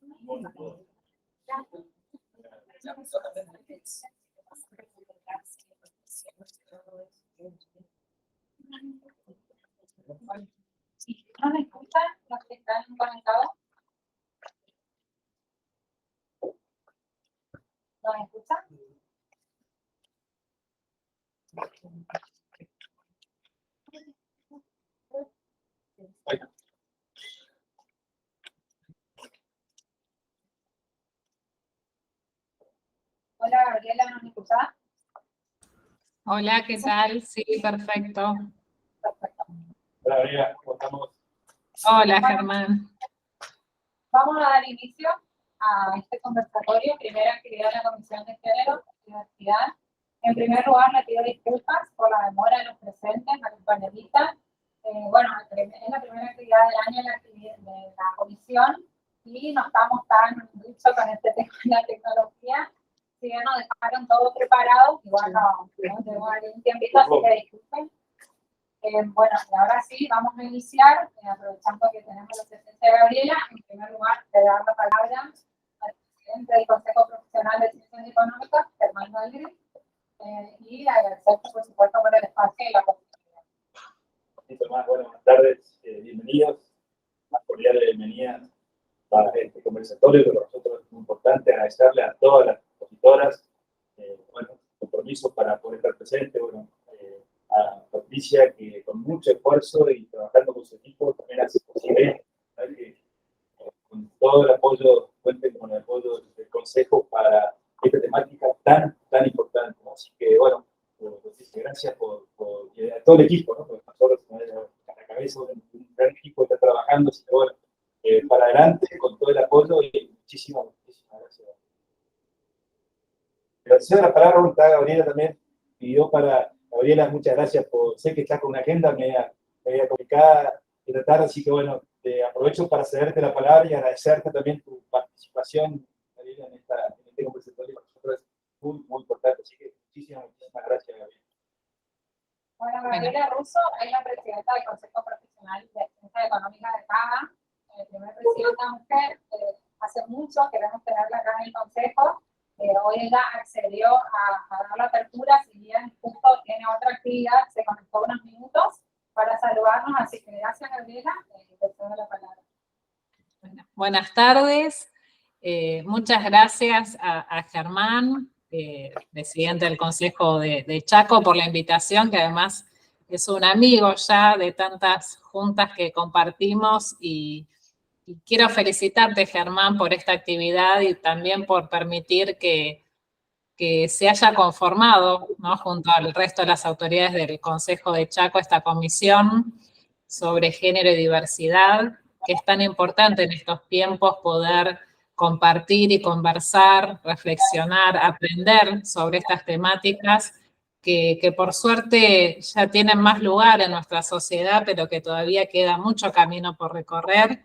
¿No me escuchan los que están conectados? ¿No me escuchan? Hola, Gabriela, ¿no me escuchás? Hola, ¿qué tal? Sí, perfecto. Perfecto. Hola, Gabriela, ¿cómo estamos? Hola, Germán. Vamos a dar inicio a este conversatorio, primera actividad de la Comisión de Género y Diversidad. En primer lugar, le pido disculpas por la demora de los presentes, a los panelistas. Bueno, es la primera actividad del año de la comisión y no estamos tan duchos con este tema de la tecnología. Si bien nos dejaron todo preparado, igual no tenemos un tiempito, así que disculpen. Bueno, y ahora sí, vamos a iniciar, aprovechando que tenemos la presencia de Gabriela. En primer lugar, le dar la palabra al presidente del Consejo Profesional de Ciencias Económicas, Germán Valdez, y agradecer, por supuesto, por el espacio y la oportunidad. Buenas tardes, bienvenidos. Más cordiales bienvenidas para este conversatorio, que para nosotros es muy importante agradecerle a todas las expositoras, compromiso para poder estar presente, a Patricia, que con mucho esfuerzo y trabajando con su equipo también hace posible que con todo el apoyo, cuenten con el apoyo del Consejo para esta temática tan importante, ¿no? Así que, bueno, gracias y a todo el equipo, ¿no? Porque nosotros a la cabeza un gran equipo que está trabajando, así que, bueno, para adelante con todo el apoyo y muchísimas gracias. Gracias a la palabra, Gabriela también pidió para... Gabriela, muchas gracias sé que estás con una agenda media complicada esta tarde, así que bueno, aprovecho para cederte la palabra y agradecerte también tu participación, Gabriela, en este conversatorio. Para nosotros es muy importante, así que muchísimas gracias, Gabriela. Bueno, Gabriela Russo es la presidenta del Consejo Profesional de Ciencias Económicas de CAGA, primer presidenta mujer. Hace mucho queremos tenerla acá en el Consejo. Hoy ella accedió a dar la apertura, si bien justo tiene otra actividad, se conectó unos minutos para saludarnos, así que gracias, Gabriela, te cedo la palabra. Buenas tardes, muchas gracias a Germán, presidente del Consejo de Chaco, por la invitación, que además es un amigo ya de tantas juntas que compartimos, y quiero felicitarte, Germán, por esta actividad y también por permitir que se haya conformado, ¿no?, junto al resto de las autoridades del Consejo de Chaco, esta comisión sobre género y diversidad, que es tan importante en estos tiempos poder compartir y conversar, reflexionar, aprender sobre estas temáticas que por suerte ya tienen más lugar en nuestra sociedad, pero que todavía queda mucho camino por recorrer.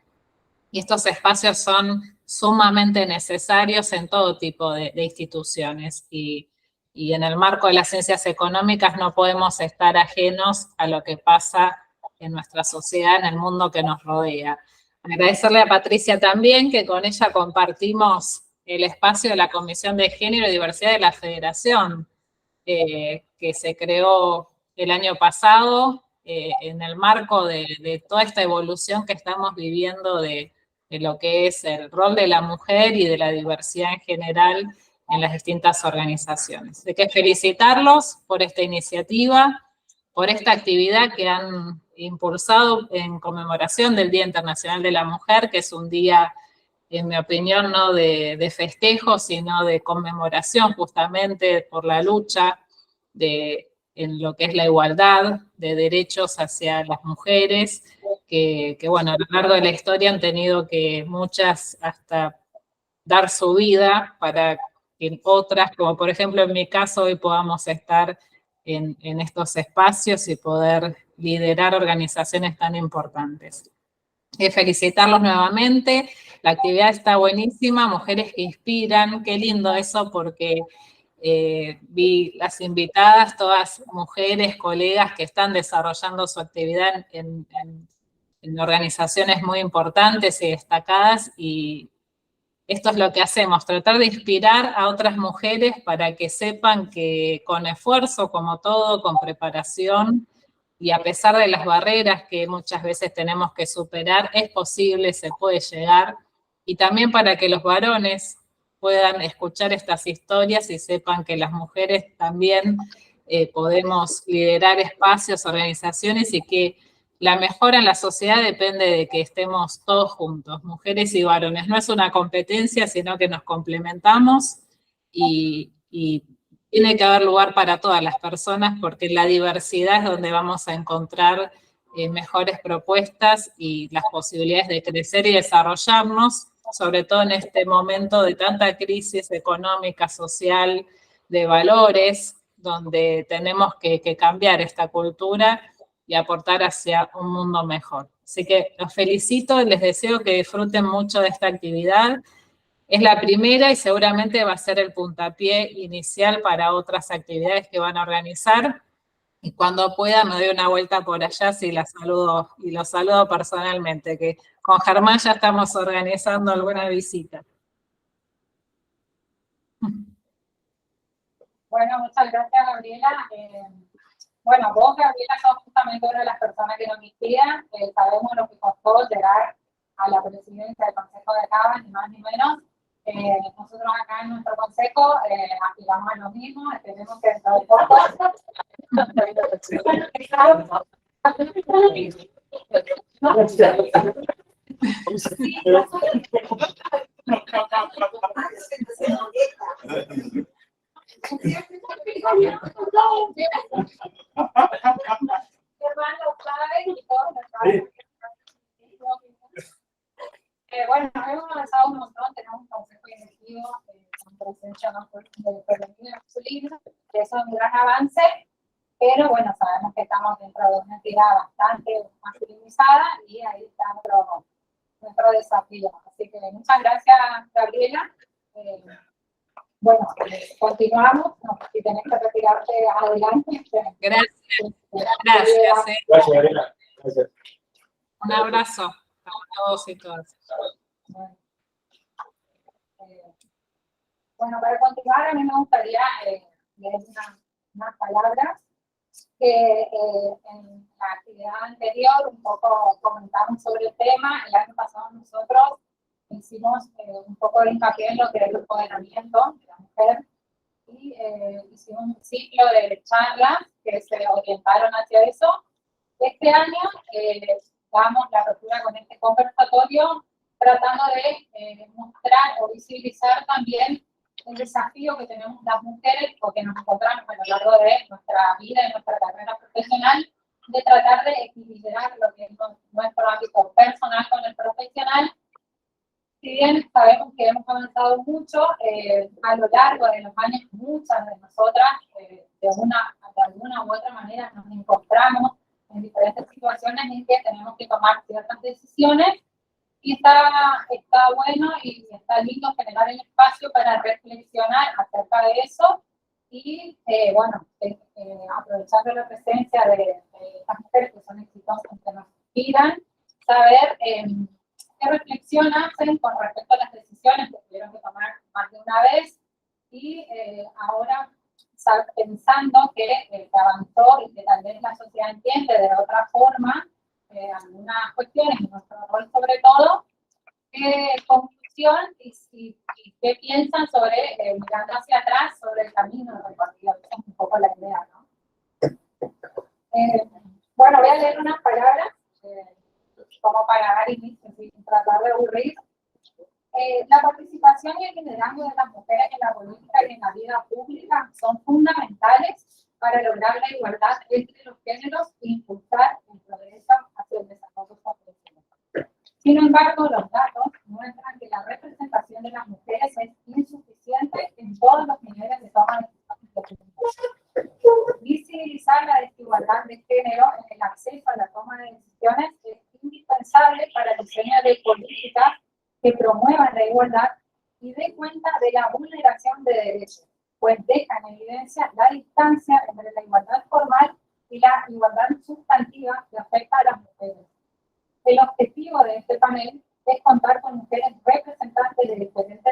Y estos espacios son sumamente necesarios en todo tipo de instituciones. Y en el marco de las ciencias económicas no podemos estar ajenos a lo que pasa en nuestra sociedad, en el mundo que nos rodea. Agradecerle a Patricia también, que con ella compartimos el espacio de la Comisión de Género y Diversidad de la Federación, que se creó el año pasado en el marco de toda esta evolución que estamos viviendo de lo que es el rol de la mujer y de la diversidad en general en las distintas organizaciones. Hay que felicitarlos por esta iniciativa, por esta actividad que han impulsado en conmemoración del Día Internacional de la Mujer, que es un día, en mi opinión, no de festejo, sino de conmemoración justamente por la lucha en lo que es la igualdad de derechos hacia las mujeres, que bueno, a lo largo de la historia han tenido que muchas hasta dar su vida para que otras, como por ejemplo en mi caso, hoy podamos estar en estos espacios y poder liderar organizaciones tan importantes. Felicitarlos nuevamente, la actividad está buenísima, mujeres que inspiran, qué lindo eso, porque vi las invitadas, todas mujeres, colegas que están desarrollando su actividad en organizaciones muy importantes y destacadas, y esto es lo que hacemos, tratar de inspirar a otras mujeres para que sepan que con esfuerzo, como todo, con preparación, y a pesar de las barreras que muchas veces tenemos que superar, es posible, se puede llegar. Y también para que los varones puedan escuchar estas historias y sepan que las mujeres también podemos liderar espacios, organizaciones, y que la mejora en la sociedad depende de que estemos todos juntos, mujeres y varones. No es una competencia, sino que nos complementamos y tiene que haber lugar para todas las personas, porque la diversidad es donde vamos a encontrar mejores propuestas y las posibilidades de crecer y desarrollarnos, sobre todo en este momento de tanta crisis económica, social, de valores, donde tenemos que cambiar esta cultura y aportar hacia un mundo mejor. Así que los felicito, les deseo que disfruten mucho de esta actividad. Es la primera y seguramente va a ser el puntapié inicial para otras actividades que van a organizar. Y cuando pueda me doy una vuelta por allá si las saludo, y los saludo personalmente, que con Germán ya estamos organizando alguna visita. Bueno, muchas gracias, Gabriela. Bueno, vos, Gabriela, sos justamente una de las personas que nos inspiran. Sabemos lo que costó llegar a la presidencia del Consejo de Cava, ni más ni menos. Nosotros acá en nuestro consejo aspiramos a lo mismo, esperemos que dentro de poco. Bueno, hemos avanzado un montón, tenemos un consejo directivo con presencia de femenina masculina, que eso es un gran avance, pero bueno, sabemos que estamos dentro de una entidad bastante masculinizada y ahí está nuestro desafío. Así que muchas gracias, Gabriela. Bueno, continuamos. No, si tenés que retirarte adelante. Gracias. Gracias, Gabriela. Gracias. Un abrazo a todos y todas. Bueno, para continuar, a mí me gustaría leer unas palabras que en la actividad anterior un poco comentamos sobre el tema. El año pasado nosotros hicimos un poco de hincapié en lo que es el empoderamiento de la mujer y hicimos un ciclo de charlas que se orientaron hacia eso. Este año damos la apertura con este conversatorio tratando de mostrar o visibilizar también el desafío que tenemos las mujeres, porque nos encontramos a lo largo de nuestra vida y nuestra carrera profesional, de tratar de equilibrar lo que es nuestro ámbito personal con el profesional. Si bien sabemos que hemos avanzado mucho, a lo largo de los años, muchas de nosotras, de alguna u otra manera, nos encontramos en diferentes situaciones en que tenemos que tomar ciertas decisiones. Y está bueno y está lindo generar el espacio para reflexionar acerca de eso y, bueno, aprovechando la presencia de estas mujeres que son exitosas, que nos inspiran, saber qué reflexión hacen con respecto a las decisiones que tuvieron que tomar más de una vez y ahora pensando que avanzó y que tal vez la sociedad entiende de otra forma algunas cuestiones, y nuestro rol sobre todo, qué conclusión y qué piensan sobre, mirando hacia atrás, sobre el camino recorrido. Esa es un poco la idea, ¿no? Bueno, voy a leer unas palabras como para dar inicio, sin tratar de aburrir. La participación y el liderazgo de las mujeres en la política y en la vida pública son fundamentales para lograr la igualdad entre los géneros e impulsar el progreso hacia el desarrollo sostenible. Sin embargo, los datos muestran que la representación de las mujeres es insuficiente en todos los niveles de toma de decisiones. Visibilizar la desigualdad de género en el acceso a la toma de decisiones es indispensable para el diseño de políticas que promuevan la igualdad y dé cuenta de la vulneración de derechos, pues deja en evidencia la distancia entre la igualdad formal y la igualdad sustantiva que afecta a las mujeres. El objetivo de este panel es contar con mujeres representantes de diferentes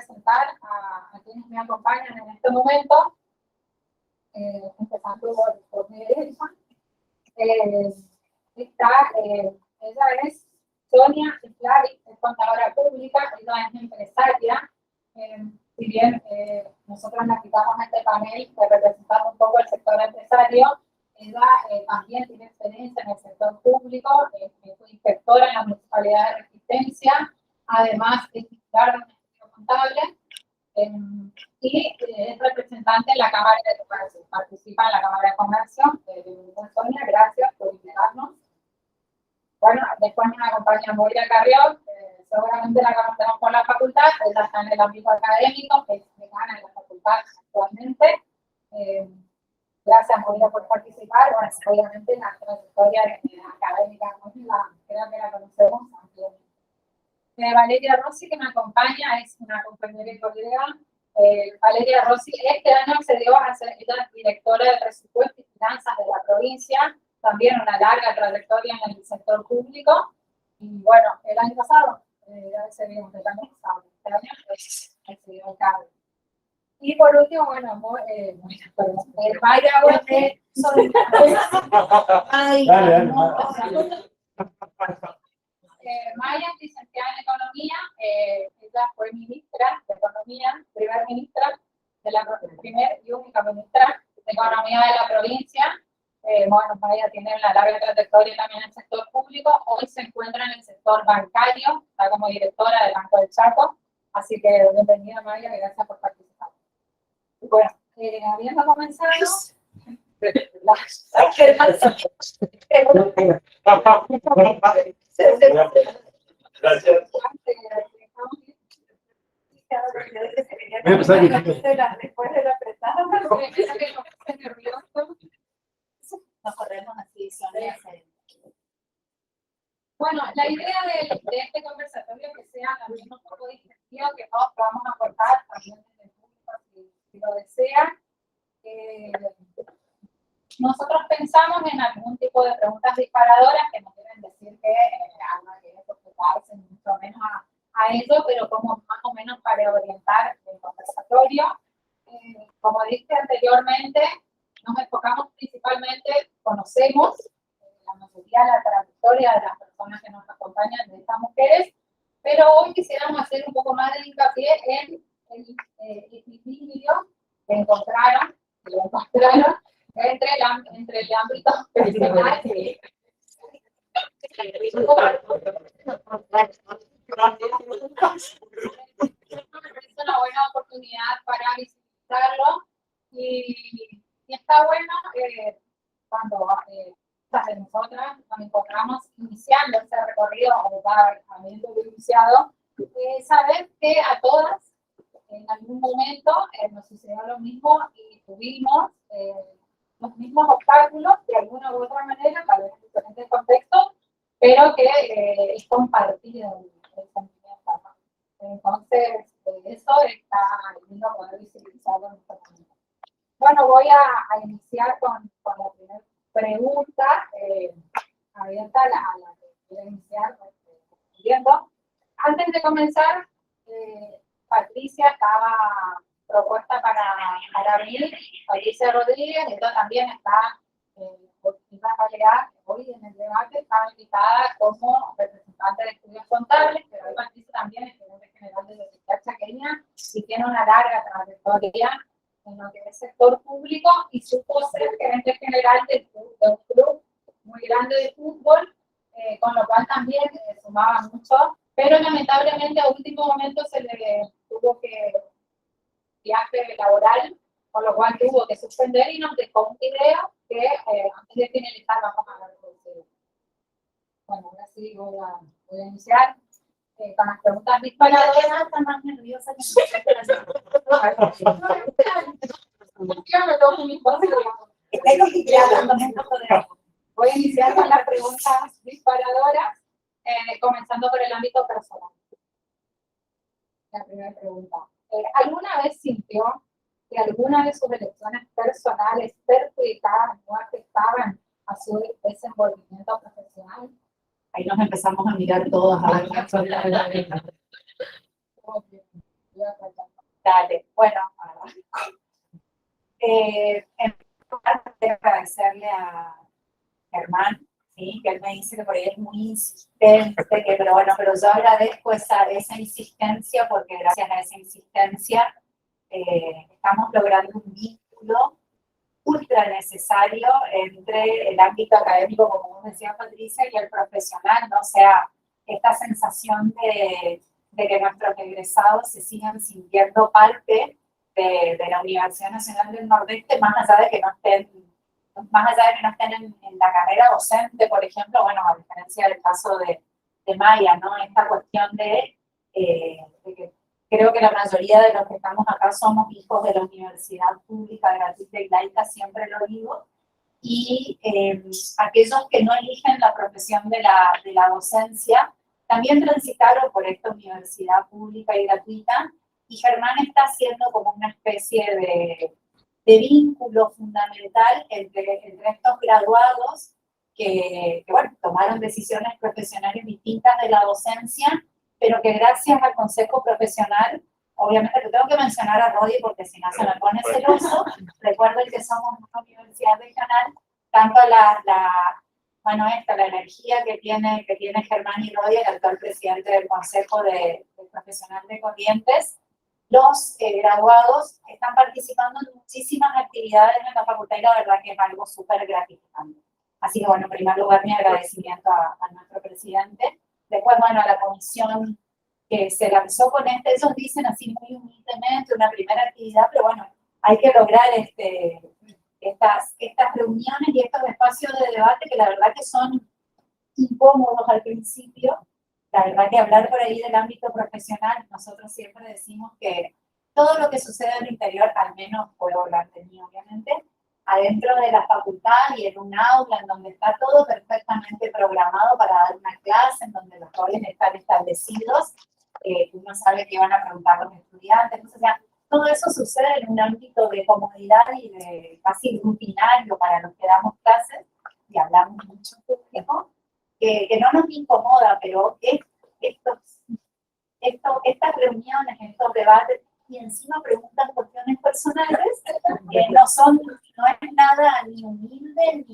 presentar a quienes me acompañan en este momento, empezando por mi derecha. Ella es Sonia Slavic, es contadora pública, ella es empresaria. Si bien nosotros la quitamos a este panel que representa un poco el sector empresario, ella también tiene experiencia en el sector público, fue inspectora en la Municipalidad de Resistencia, además es titular de un estudio contable y es representante en la Cámara de Comercio, participa en la Cámara de Comercio. Sonia, gracias por invitarnos. Bueno, después nos acompaña Moira Carrión, seguramente la conocemos por la facultad, ella está en el ámbito académico, es decana en la facultad actualmente. Gracias, Moira, por participar. Bueno, obviamente la trayectoria académica, creo que la conocemos ampliamente. Valeria Rossi, que me acompaña, es una compañera y colega. Valeria Rossi este año accedió a ser la directora de presupuesto y finanzas de la provincia, también una larga trayectoria en el sector público. Y bueno, el año pasado, ya accedimos el año pasado, este año accedió al cargo. Y por último, bueno, Mayra Huete, Maya es licenciada en Economía, ella fue ministra de Economía, primera ministra, primer y única ministra de Economía de la provincia. Bueno, Maya tiene una larga trayectoria también en el sector público, hoy se encuentra en el sector bancario, está como directora del Banco del Chaco, así que bienvenida Maya, gracias por participar. Bueno, habiendo comenzado... Gracias. Nos corremos así, Bueno, la idea de este conversatorio es que sea también un poco digestivo, que todos podamos aportar, también desde el público, si lo desea. Nosotros pensamos en algún tipo de preguntas disparadoras que nos quieren decir que algo que sujetarse mucho menos a ello, pero como más o menos para orientar el conversatorio. Como dije anteriormente, nos enfocamos principalmente, conocemos la mayoría de la trayectoria de las personas que nos acompañan, de estas mujeres, pero hoy quisiéramos hacer un poco más de hincapié en el equilibrio que encontraron entre el ámbito personal y es una buena oportunidad para visitarlo y está bueno cuando nosotras nos encontramos iniciando ese recorrido o habiendo iniciado, saber que a todas en algún momento nos sucedió lo mismo y tuvimos los mismos obstáculos de alguna u otra manera, tal vez en diferentes contextos, pero que es compartido el sentimiento, ¿no? Entonces, eso está lindo poder visibilizarlo en este momento. Bueno, voy a iniciar con la primera pregunta abierta a la que quiero iniciar respondiendo. Antes de comenzar, Patricia estaba propuesta para venir, Patricia Rodríguez, ella también está por distintas realidades, hoy en el debate estaba invitada como representante de estudios contables, pero hoy Patricia también es gerente general de la Universidad Chaqueña y tiene una larga trayectoria en lo que es sector público y supo ser gerente general de un club muy grande de fútbol, con lo cual también sumaba mucho, pero lamentablemente a último momento se le tuvo que viaje laboral, con lo cual tuvo que suspender y nos dejó un video que antes de finalizar vamos a ver. Bueno, ahora sí voy a iniciar con las preguntas disparadoras. Está más nerviosa que Voy a iniciar con las preguntas disparadoras, comenzando por el ámbito personal. La primera pregunta. ¿Alguna vez sintió que alguna de sus elecciones personales perjudicaban o afectaban a su desenvolvimiento profesional? Ahí nos empezamos a mirar todas a ver. Dale, bueno, en parte de agradecerle a Germán, ¿sí? Que él me dice que por ahí es muy insistente, pero yo agradezco esa insistencia, porque gracias a esa insistencia estamos logrando un vínculo ultra necesario entre el ámbito académico, como vos decías, Patricia, y el profesional, ¿no? O sea, esta sensación de que nuestros egresados se sigan sintiendo parte de la Universidad Nacional del Nordeste, más allá de que no estén en la carrera docente, por ejemplo, bueno, a diferencia del caso de Maya, ¿no? Esta cuestión de que creo que la mayoría de los que estamos acá somos hijos de la universidad pública, gratuita y laica, siempre lo digo, y aquellos que no eligen la profesión de la docencia también transitaron por esta universidad pública y gratuita, y Germán está haciendo como una especie de vínculo fundamental entre estos graduados que, bueno, tomaron decisiones profesionales distintas de la docencia, pero que gracias al Consejo Profesional, obviamente lo tengo que mencionar a Rodi porque si no se me pone celoso, recuerden que somos una universidad regional, tanto la energía que tiene Germán y Rodi, el actual presidente del Consejo Profesional de Corrientes, los graduados están participando en muchísimas actividades en la facultad y la verdad que es algo súper gratificante. Así que, bueno, en primer lugar, mi agradecimiento a nuestro presidente. Después, bueno, a la comisión que se lanzó con ellos dicen así muy humildemente, una primera actividad, pero bueno, hay que lograr estas reuniones y estos espacios de debate que la verdad que son incómodos al principio. La verdad que hablar por ahí del ámbito profesional, nosotros siempre decimos que todo lo que sucede en el interior, al menos puedo hablar de mí, obviamente, adentro de la facultad y en un aula en donde está todo perfectamente programado para dar una clase, en donde los roles están establecidos, uno sabe que van a preguntar los estudiantes, entonces, o sea, todo eso sucede en un ámbito de comodidad y de casi rutinario para los que damos clases, y hablamos mucho público, que no nos incomoda, pero estas reuniones, estos debates, y encima preguntan cuestiones personales, no es nada ni humilde,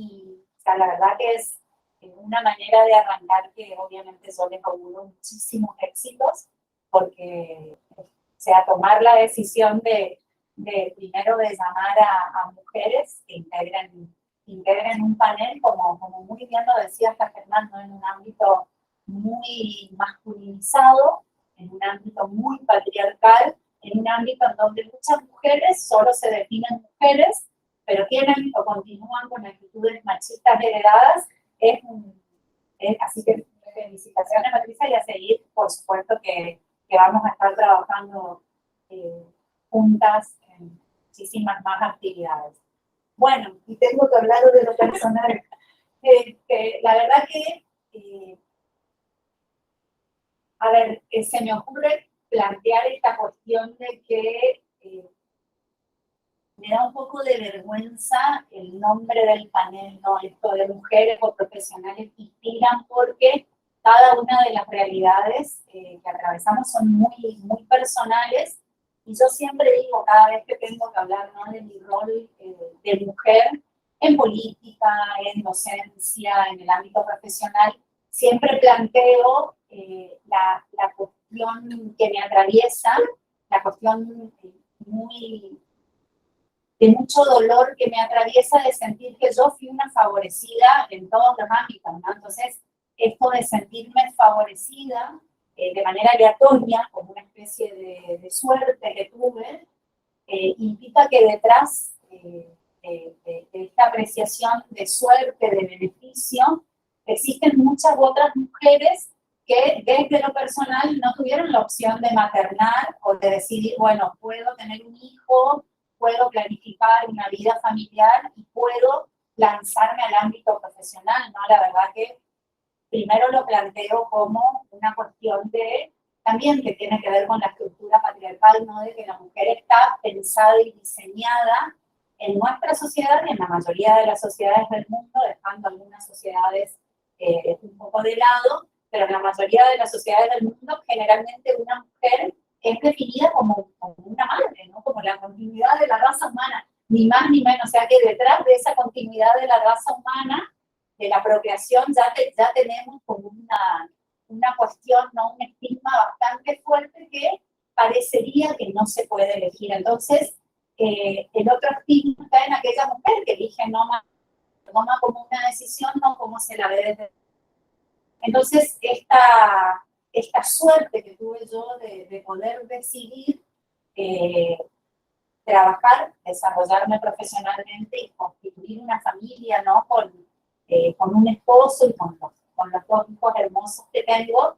o sea, la verdad que es una manera de arrancar que obviamente yo le auguro muchísimos éxitos, porque, o sea, tomar la decisión primero de llamar a mujeres que integren un panel, como muy bien lo decía hasta Fernando, en un ámbito muy masculinizado, en un ámbito muy patriarcal, en un ámbito en donde muchas mujeres solo se definen mujeres, pero tienen o continúan con actitudes machistas heredadas. Así que felicitaciones, Patricia, y a seguir, por supuesto que vamos a estar trabajando juntas en muchísimas más actividades. Bueno, y tengo que hablar de lo personal. La verdad que, se me ocurre plantear esta cuestión de que me da un poco de vergüenza el nombre del panel, ¿no? Esto de mujeres o profesionales que inspiran, porque cada una de las realidades que atravesamos son muy, muy personales, y yo siempre digo, cada vez que tengo que hablar, ¿no?, de mi rol de mujer en política, en docencia, en el ámbito profesional, siempre planteo la cuestión que me atraviesa, la cuestión de mucho dolor que me atraviesa, de sentir que yo fui una favorecida en todos los ámbitos, ¿no? Entonces, esto de sentirme favorecida de manera aleatoria, como una especie de suerte que tuve, implica que detrás de esta apreciación de suerte, de beneficio, existen muchas otras mujeres que desde lo personal no tuvieron la opción de maternar o de decidir, bueno, puedo tener un hijo, puedo planificar una vida familiar y puedo lanzarme al ámbito profesional, ¿no? La verdad que primero lo planteo como una cuestión también que tiene que ver con la estructura patriarcal, ¿no? De que la mujer está pensada y diseñada en nuestra sociedad y en la mayoría de las sociedades del mundo, dejando algunas sociedades un poco de lado, pero en la mayoría de las sociedades del mundo generalmente una mujer es definida como una madre, ¿no? Como la continuidad de la raza humana, ni más ni menos. O sea que detrás de esa continuidad de la raza humana, de la procreación, ya tenemos como una cuestión, ¿no? Un estigma bastante fuerte que parecería que no se puede elegir. Entonces, el otro estigma está en aquella mujer que elige no toma como una decisión, no como se la ve desde. Entonces, esta suerte que tuve yo de poder decidir trabajar, desarrollarme profesionalmente y constituir una familia, ¿no? Con un esposo y con los dos hijos hermosos que tengo,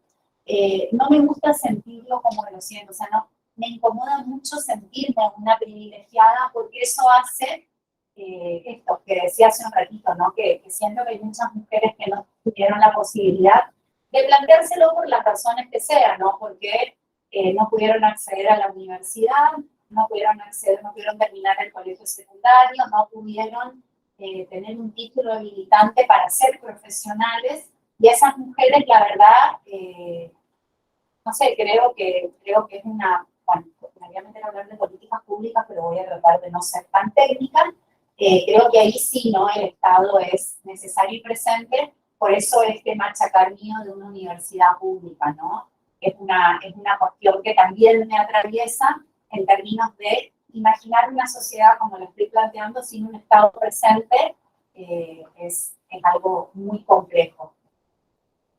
no me gusta sentirlo como lo siento, o sea, no, me incomoda mucho sentirme una privilegiada porque eso hace esto que decía hace un ratito, ¿no? Que siento que hay muchas mujeres que no tuvieron la posibilidad de planteárselo por las razones que sean, ¿no? Porque no pudieron acceder a la universidad, no pudieron terminar el colegio secundario, no pudieron tener un título habilitante para ser profesionales, y esas mujeres, la verdad, no sé, creo que es bueno, me voy a meter a hablar de políticas públicas, pero voy a tratar de no ser tan técnica. Creo que ahí sí, ¿no? El Estado es necesario y presente, por eso este machacar mío de una universidad pública, ¿no? Es una cuestión que también me atraviesa en términos de imaginar una sociedad como la estoy planteando sin un Estado presente, es algo muy complejo.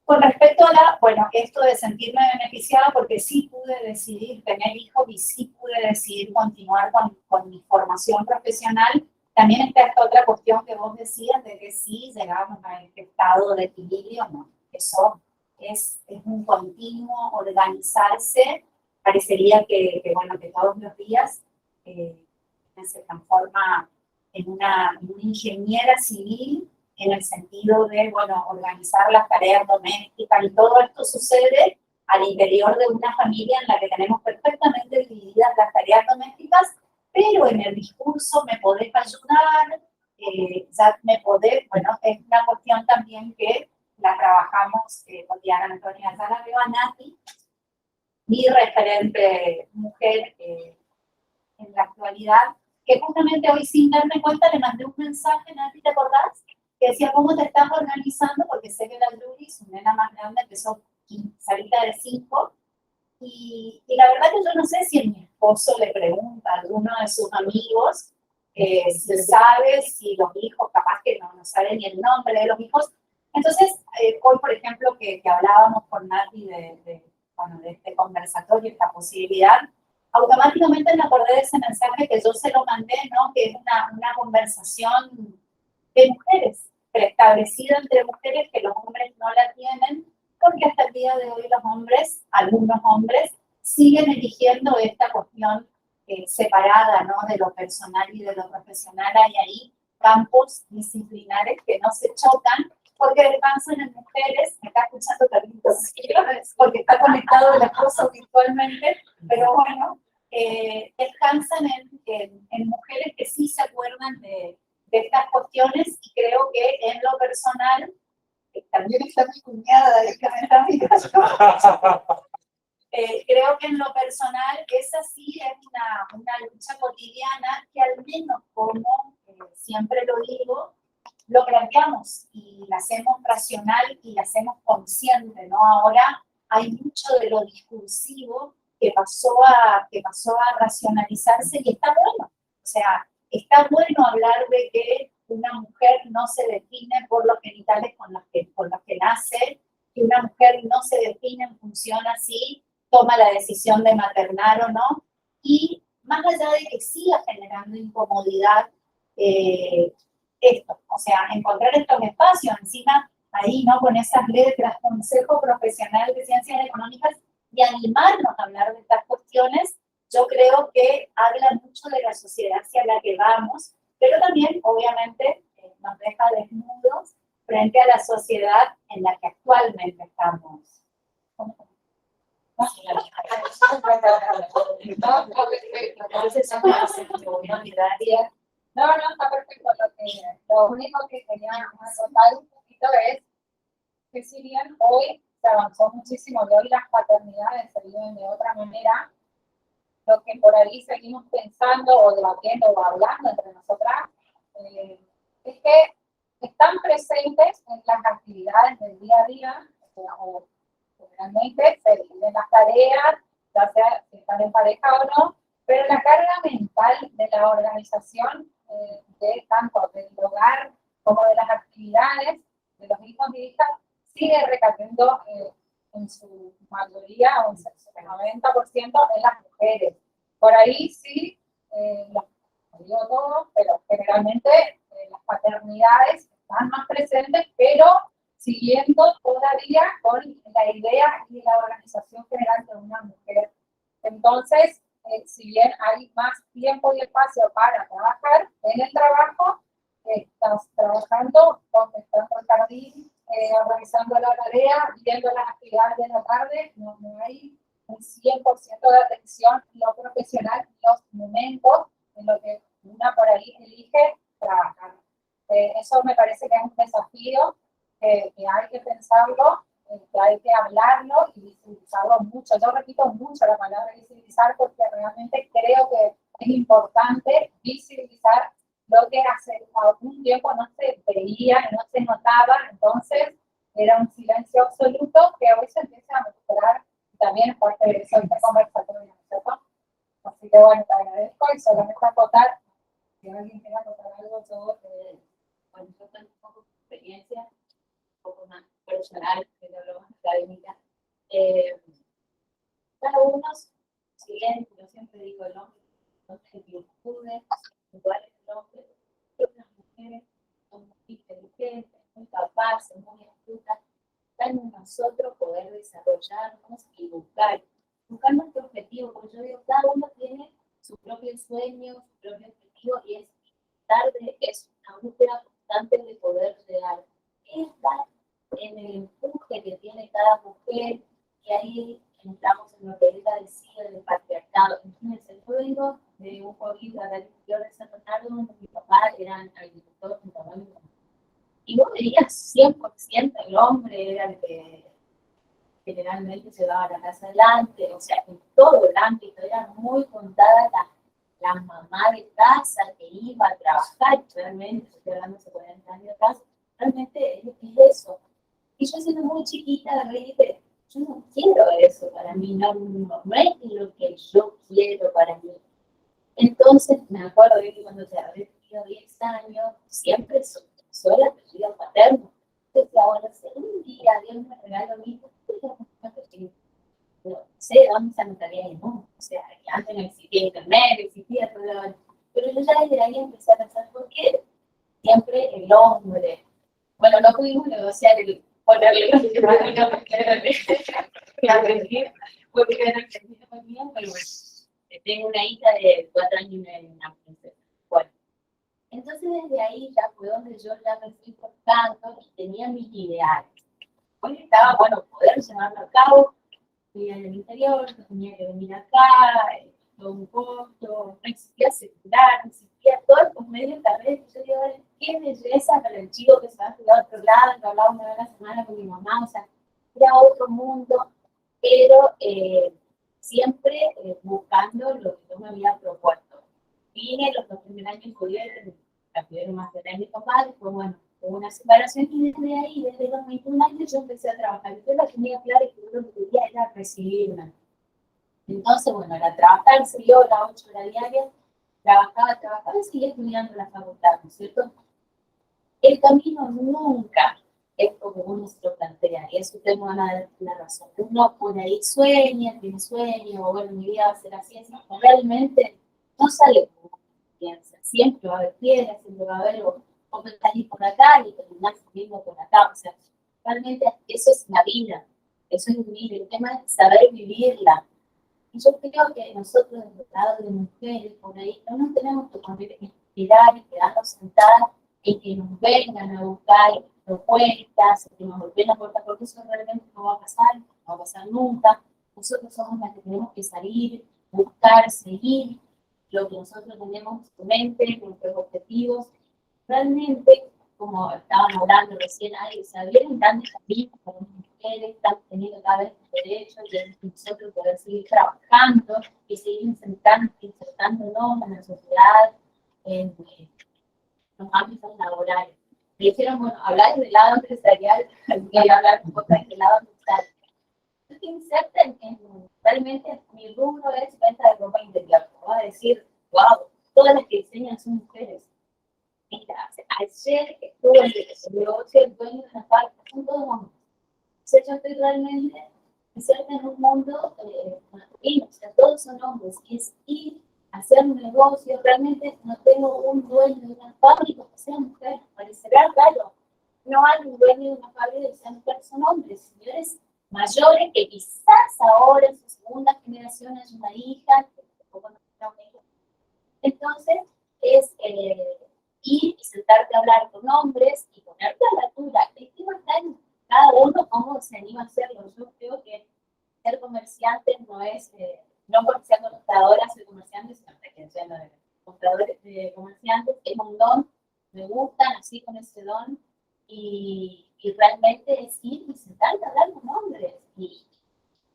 Con respecto a esto de sentirme beneficiada, porque sí pude decidir tener hijos y sí pude decidir continuar con mi formación profesional, también está esta otra cuestión que vos decías de que sí llegamos a este estado de equilibrio, no, eso es un continuo organizarse, parecería que todos los días se transforma en una ingeniera civil, en el sentido de, organizar las tareas domésticas, y todo esto sucede al interior de una familia en la que tenemos perfectamente divididas las tareas domésticas, pero en el discurso me podés ayudar, ya me podés, es una cuestión también que la trabajamos con Diana Antonia Sala Nati, mi referente mujer en la actualidad, que justamente hoy sin darme cuenta le mandé un mensaje, Nati, ¿te acordás? Que decía, ¿cómo te estás organizando? Porque sé que la Yuri, su nena más grande, empezó salita de 5, y la verdad que yo no sé si mi esposo le pregunta a alguno de sus amigos si sabe, si los hijos, capaz que no sabe ni el nombre de los hijos. Entonces, hoy, por ejemplo, que hablábamos con Nati de este conversatorio, esta posibilidad, automáticamente me acordé de ese mensaje que yo se lo mandé, ¿no? Que es una conversación de mujeres, preestablecida entre mujeres, que los hombres no la tienen, porque hasta el día de hoy los hombres, algunos hombres, siguen eligiendo esta cuestión separada, ¿no? De lo personal y de lo profesional. Hay ahí campos disciplinares que no se chocan, porque descansan en mujeres. Me está escuchando Carlitos, porque está conectado el esposo virtualmente, pero descansan en mujeres que sí se acuerdan de estas cuestiones, y creo que en lo personal, también está mi cuñada, creo que en lo personal esa sí es una lucha cotidiana que, al menos como siempre lo digo, lo planteamos y la hacemos racional y la hacemos consciente, ¿no? Ahora hay mucho de lo discursivo que pasó a racionalizarse, y está bueno. O sea, está bueno hablar de que una mujer no se define por los genitales con los que nace, que una mujer no se define en función así, toma la decisión de maternar o no, y más allá de que siga generando incomodidad, esto, o sea, encontrar estos espacios, encima ahí, ¿no? Con esas letras, Consejo Profesional de Ciencias Económicas, y animarnos a hablar de estas cuestiones, yo creo que habla mucho de la sociedad hacia la que vamos, pero también, obviamente, nos deja desnudos frente a la sociedad en la que actualmente estamos. No, está perfecto. Lo único que quería acotar un poquito es que, si bien hoy se avanzó muchísimo y hoy las paternidades se viven de otra manera, lo que por ahí seguimos pensando o debatiendo o hablando entre nosotras, es que están presentes en las actividades del día a día, o generalmente se dividen las tareas, ya sea si están en pareja o no, pero la carga mental de la organización, de tanto del hogar como de las actividades de los hijos y hijas, sigue recayendo en su mayoría, o en su 90% en las mujeres. Por ahí sí, no digo todo, pero generalmente las paternidades están más presentes, pero siguiendo todavía con la idea y la organización general de una mujer. Entonces, si bien hay más tiempo y espacio para trabajar en el trabajo, estás trabajando, contestando el jardín, organizando la tarea, viendo las actividades de la tarde, no hay un 100% de atención en lo profesional, los momentos en los que una por ahí elige trabajar. Eso me parece que es un desafío que hay que pensarlo, que hay que hablarlo y visibilizarlo mucho. Yo repito mucho la palabra visibilizar porque realmente creo que es importante visibilizar lo que hace algún tiempo no se veía, no se notaba, entonces era un silencio absoluto que hoy se empieza a mejorar y también es parte de eso este conversatorio, ¿cierto? Así que bueno, te agradezco y solamente acotar, si alguien quiere acotar algo, yo, bueno, yo tengo un poco de experiencia, un poco más personal, que lo más académica. Cada uno, si bien yo siempre digo el hombre, no tiene virtudes iguales al hombre, pero las mujeres son muy inteligentes, muy capaces, muy astutas, está en nosotros poder desarrollarnos y buscar nuestro objetivo, porque yo digo, cada uno tiene su propio sueño, su propio objetivo, y es una búsqueda constante de poder llegar. Está en el empuje que tiene cada mujer, y ahí entramos en lo que ella decía del patriarcado. Imagínense, yo vengo de un pueblito del interior de San Bernardo, donde mi papá era agricultor, mi papá, y vos veías 100% el hombre era el que generalmente llevaba la casa adelante, o sea, en todo el ámbito, eran muy contadas las mamás de casa que iba a trabajar, realmente, estoy hablando hace 40 años atrás, realmente es eso. Y yo siendo muy chiquita, me dije, yo no quiero eso para mí, no es lo que yo quiero para mí. Entonces, me acuerdo de que cuando ya había tenido 10 años, siempre soy el apellido paterno. Entonces, ahora, si un día Dios me regala a mí, no sé dónde se anotaría en uno. O sea, que antes no existía internet, no existía todo. Pero yo ya desde ahí empecé a pensar, ¿por qué siempre el hombre? Bueno, no pudimos negociar el ponerle los hermanos que aprendí, porque en Argentina muy bien, pero bueno, tengo una hija de 4 años y una princesa. Bueno, entonces desde ahí ya fue donde yo ya me fui forjando y tenía mis ideales. Hoy estaba, bueno, poder llevarlo a cabo, vivía en el interior, tenía que venir acá, todo un costo, no existía celular, no existía todos los medios tal vez. Yo digo, qué belleza para el chico que se va a estudiar a otro lado, que hablaba una vez a la semana con mi mamá, o sea, era otro mundo, pero siempre buscando lo que yo me había propuesto. Vine los 2 primeros años estudié más de mi papá, después, bueno, hubo una separación y desde ahí, desde los 21 años, yo empecé a trabajar. Yo la tenía clara y que lo que quería era recibirme. Entonces, bueno, era trabajar, seguía las 8 horas diarias, trabajaba y seguía estudiando en la facultad, ¿no es cierto? El camino nunca es como uno se lo plantea, y eso te van a dar la razón. Uno por ahí sueña, tiene sueño, o bueno, mi vida va a ser así, realmente no sale como piensa. Siempre va a haber piedras, siempre va a haber vos estás ahí por acá y terminás viviendo por acá. O sea, realmente eso es la vida, eso es vivir. El tema es saber vivirla. Y yo creo que nosotros, del lado de mujeres, por ahí, no nos tenemos que poner a esperar y quedarnos sentadas y que nos vengan a buscar propuestas, que nos golpeen la puerta, porque eso realmente no va a pasar nunca. Nosotros somos las que tenemos que salir, buscar, seguir lo que nosotros tenemos en mente, nuestros objetivos. Realmente, como estaban hablando recién, se abrieron grandes caminos para las mujeres están teniendo cada vez más derechos y nosotros poder seguir trabajando y seguir insertándonos en la sociedad, en los ámbitos laborales. Me dijeron, bueno, hablar del lado empresarial, quería hablar un poco del lado empresarial. Que inserten realmente mi rubro es venta de ropa interior. Voy a decir, wow, todas las que diseñan son mujeres. Mira, ayer estuve en el negocio, el dueño de una fábrica, son todos hombres. O sea, yo estoy realmente inserta en un mundo masculino, o sea, todos son hombres. Es ir a hacer un negocio, realmente no tengo un dueño de una fábrica que sea mujer, parecerá raro. No hay un dueño de una fábrica que sea mujer, son hombres, señores mayores que quizás ahora en su segunda generación hay una hija, que tampoco no tiene una hija. Entonces, es ir y sentarte a hablar con hombres y ponerte a la altura. El tema está en cada uno cómo se anima a hacerlo. Yo creo que ser comerciante no es, no porque sean contadoras soy comerciante, sino que sean contadores de comerciantes, es un don, me gusta, nací con ese don. Y realmente es ir y sentarte a hablar con hombres y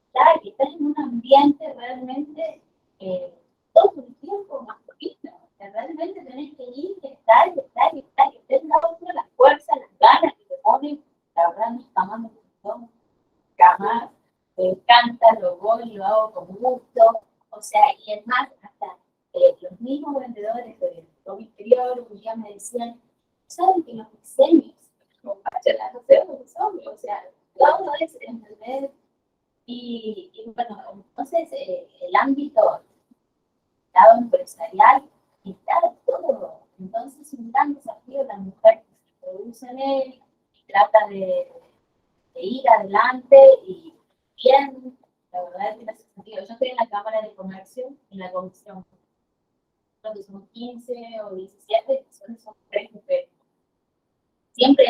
estar en un ambiente realmente todo el tiempo masculino. O sea, realmente tenés que ir, estar, y tener la fuerza, las ganas que te ponen. La verdad, mis mamás me gustó, jamás, me encanta, lo voy, lo hago con gusto. O sea, y es más, hasta los mismos vendedores del ropa interior un día me decían, ¿saben que los diseños o sea, todo es entender y bueno, entonces el ámbito lado empresarial está todo, entonces un gran desafío de la mujer que se produce en él y trata de ir adelante y bien, la verdad es que hace sentido. Yo estoy en la Cámara de Comercio, en la comisión, creo que son 15 o 17, son 3 mujeres. Siempre